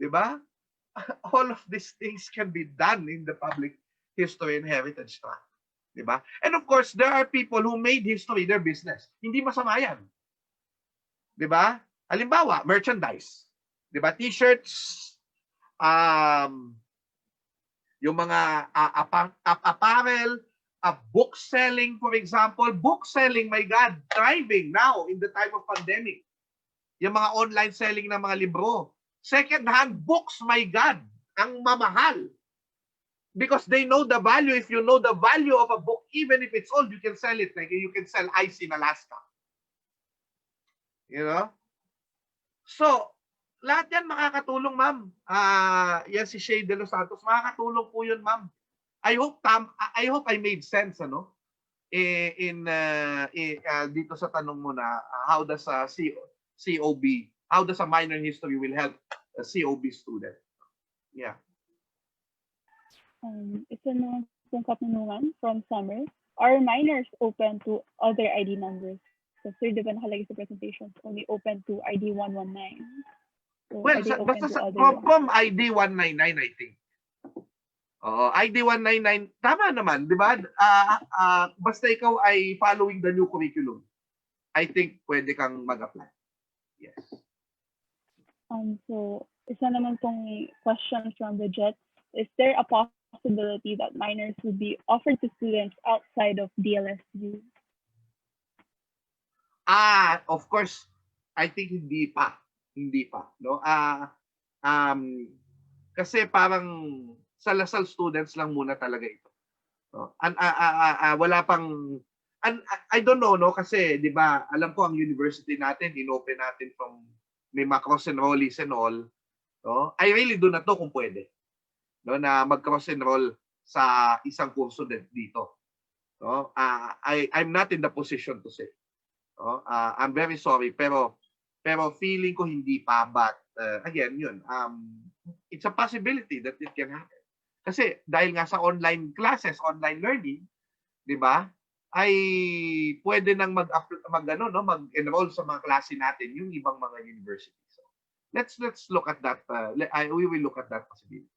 Di ba? All of these things can be done in the public history and heritage tract. Di ba? And of course, there are people who made history their business. Hindi masama yan. Di ba? Halimbawa, merchandise. Di ba? T-shirts, yung mga apparel, book selling, for example. Book selling, my God, thriving now in the time of pandemic. Yung mga online selling ng mga libro. Second-hand books, my God, ang mamahal. Because they know the value. If you know the value of a book, even if it's old, you can sell it. Like you can sell ice in Alaska. You know? So, lahat yan makakatulong, ma'am. Yan si Shay de los Santos. Makakatulong po yun, ma'am. I hope I made sense, ano? Dito sa tanong mo na, how does a COB, how does a minor in history will help a COB student? Yeah. Ito na yung katanungan from Summer. Are minors open to other ID numbers? So, sir, di ba nakalagay sa presentation, only open to ID 119. So, well, basta from ID 199, I think. ID 199, tama naman, di ba? Basta ikaw ay following the new curriculum, I think pwede kang mag-apply. Yes. So, isa naman tong question from the Jet. Is there a possibility that minors would be offered to students outside of DLSU? Of course, I think hindi pa, no? Kasi parang sa Lasal students lang muna talaga ito. No? Wala pang I don't know, no, kasi 'di ba, alam ko ang university natin inopen natin from may cross enrollees and all, no? I really do not know kung pwede, no, na mag-cross enroll sa isang kurso dito. No? I'm not in the position to say. No? I'm very sorry, pero feeling ko hindi pa, but again, yun, it's a possibility that it can happen. Kasi dahil nga sa online classes, online learning, 'di ba? Ay pwede nang mag-enroll sa mga klase natin yung ibang mga universities. So, let's look at that. We will look at that possibility.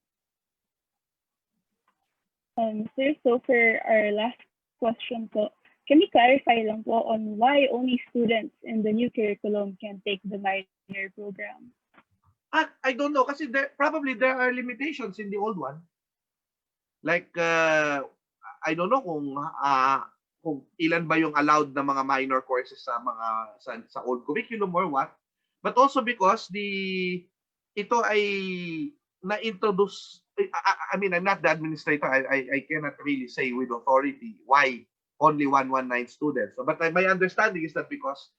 Sir, so for our last question po, can you clarify lang po on why only students in the new curriculum can take the minor program? I don't know kasi probably there are limitations in the old one. Like I don't know kung ilan ba yung allowed na mga minor courses sa old curriculum or what. But also because ito ay na-introduce, I mean, I'm not the administrator. I cannot really say with authority why only 119 students. But my understanding is that because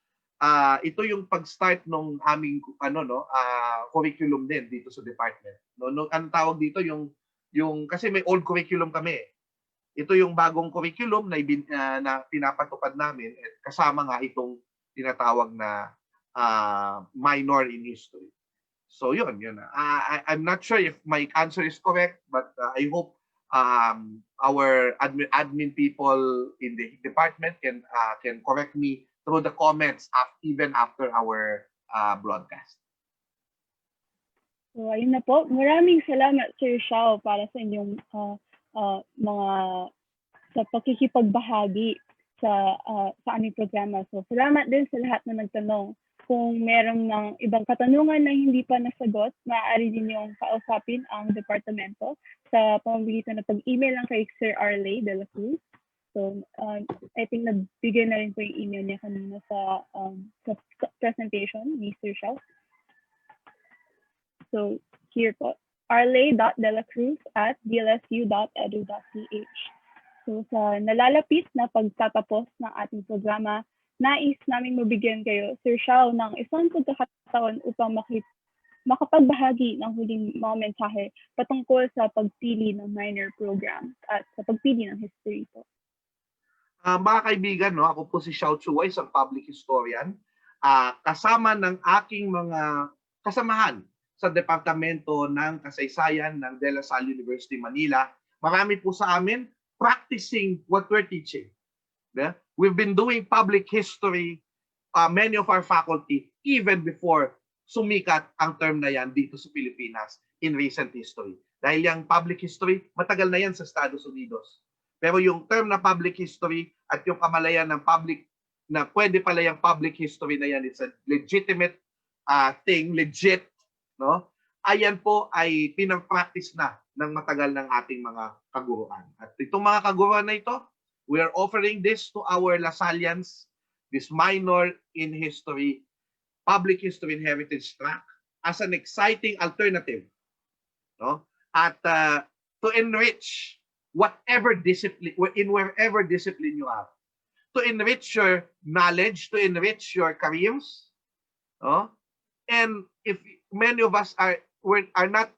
ito yung pag-start nung aming curriculum din dito sa department. No, ang tawag dito yung kasi may old curriculum kami. Ito yung bagong curriculum na pinapatupad namin at kasama nga itong tinatawag na minor in history. So yun. I'm not sure if my answer is correct, but I hope our admin people in the department can correct me through the comments even after our broadcast. So ayun na po. Maraming salamat Sir Xiao para sa inyong mga sa pakikipagbahagi sa aming programa. So salamat din sa lahat na nagtanong. Kung meron ng ibang katanungan na hindi pa nasagot, maaari din yung kausapin ang departamento sa pamamagitan ng pag-email lang kay Sir Arleigh de la Cruz. So, I think nagbigay na rin po yung email niya kanina sa presentation ni Sir Xiao. So, here po, arleigh.delacruz@dlsu.edu.ph. So, sa nalalapit na pagtatapos ng ating programa, nais naming mabigyan kayo, Sir Xiao, ng isang pagkakataon upang makapagbahagi ng huling mga mensahe patungkol sa pagpili ng minor program at sa pagpili ng history po. Mga kaibigan, no, ako po si Xiao, isang public historian, kasama ng aking mga kasamahan sa Departamento ng Kasaysayan ng De La Salle University, Manila. Marami po sa amin practicing what we're teaching. Yeah? We've been doing public history, many of our faculty, even before sumikat ang term na yan dito sa Pilipinas in recent history. Dahil yung public history, matagal na yan sa Estados Unidos. Pero yung term na public history at yung kamalayan ng public, na pwede pala yung public history na yan, it's a legitimate thing, legit, no? Ayan po ay pinag-practice na ng matagal ng ating mga kaguruan. At itong mga kaguruan na ito, we are offering this to our Lasallians, this minor in history, public history and heritage track as an exciting alternative, no? At to enrich whatever discipline, in wherever discipline you are, to enrich your knowledge, to enrich your careers, no? And if many of us are not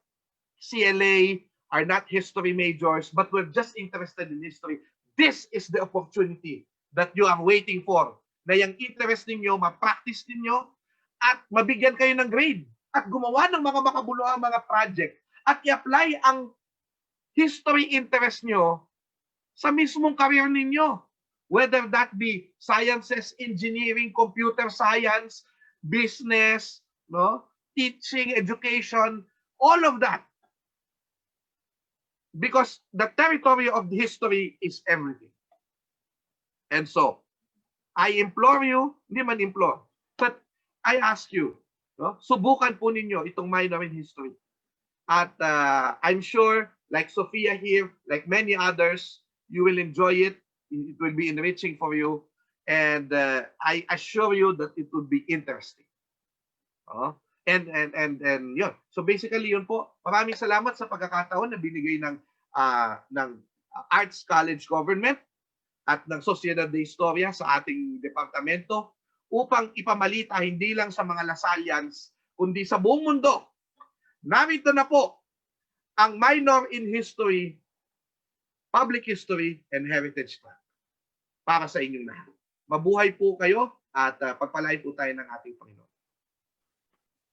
CLA, are not history majors, but we're just interested in history, this is the opportunity that you are waiting for. Na yung interest ninyo, ma-practice ninyo, at mabigyan kayo ng grade, at gumawa ng mga makabuluhang mga project, at i-apply ang history interest nyo sa mismong career ninyo. Whether that be sciences, engineering, computer science, business, no, teaching, education, all of that. Because the territory of the history is everything. And so, I implore you, hindi man implore, but I ask you, no, subukan po ninyo itong minor in history. At I'm sure, like Sophia here, like many others, you will enjoy it. It will be enriching for you. And I assure you that it will be interesting. And yun. So basically yun po. Maraming salamat sa pagkakataon na binigay ng Arts College Government at ng Sociedad de Historia sa ating departamento upang ipamalita hindi lang sa mga Lasallians, kundi sa buong mundo. Narito na po ang minor in history, public history, and heritage track para sa inyong lahat. Mabuhay po kayo at pagpalain po tayo ng ating Panginoon.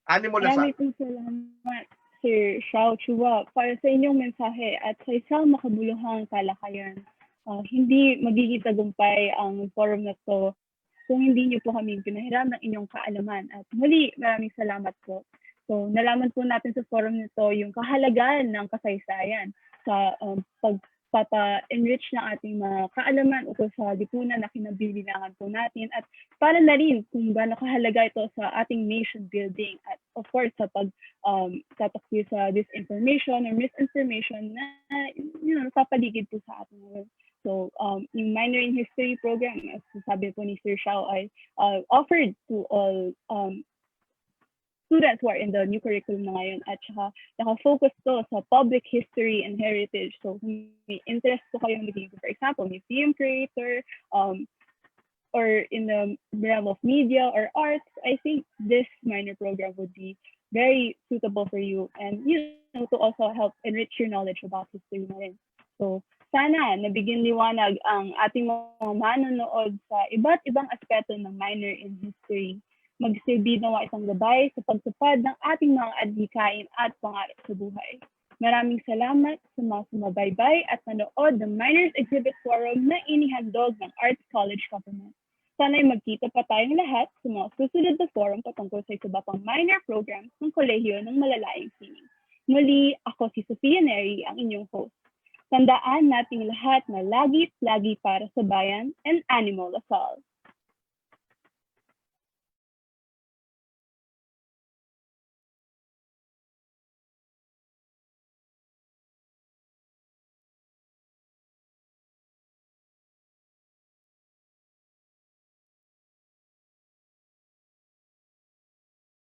Ano mo na sa? Maraming salamat, Sir Xiao Chua, para sa inyong mensahe at sa isang makabuluhang talakayan. Hindi magiging tagumpay ang forum na to kung hindi niyo po kami pinahiram ng inyong kaalaman. At muli, maraming salamat po. So, nalaman po natin sa forum nito yung kahalagahan ng kasaysayan sa pagpapa-enrich ng ating mga kaalaman ukol sa lipunan na kinabibilangan po natin at para na rin kung gaano kahalaga ito sa ating nation building at of course sa pagtatakbo sa disinformation or misinformation na napapaligid po sa ating. So, yung minor in history program, as sabi po ni Sir Xiao, ay offered to all students who are in the new curriculum na ngayon at saka naka-focus to sa public history and heritage. So, kung may interest po kayo maging, for example, museum creator, or in the realm of media or arts, I think this minor program would be very suitable for you and to also help enrich your knowledge about history na rin. So, sana nabigyan liwanag ang ating mga manonood sa iba't ibang aspeto ng minor in history. Magsilbi nawa isang gabay sa pagtupad ng ating mga adhikain at pangarap sa buhay. Maraming salamat sa mga sumabaybay at nanood ng Minors Exhibit Forum na inihandog ng Arts College Government. Sana'y magkita pa tayong lahat sa mga susunod na forum patungkol sa iba pang minor programs ng kolehiyo ng malalayang sining. Muli, ako si Sophia Neri, ang inyong host. Tandaan nating lahat na lagi para sa bayan and animal assault.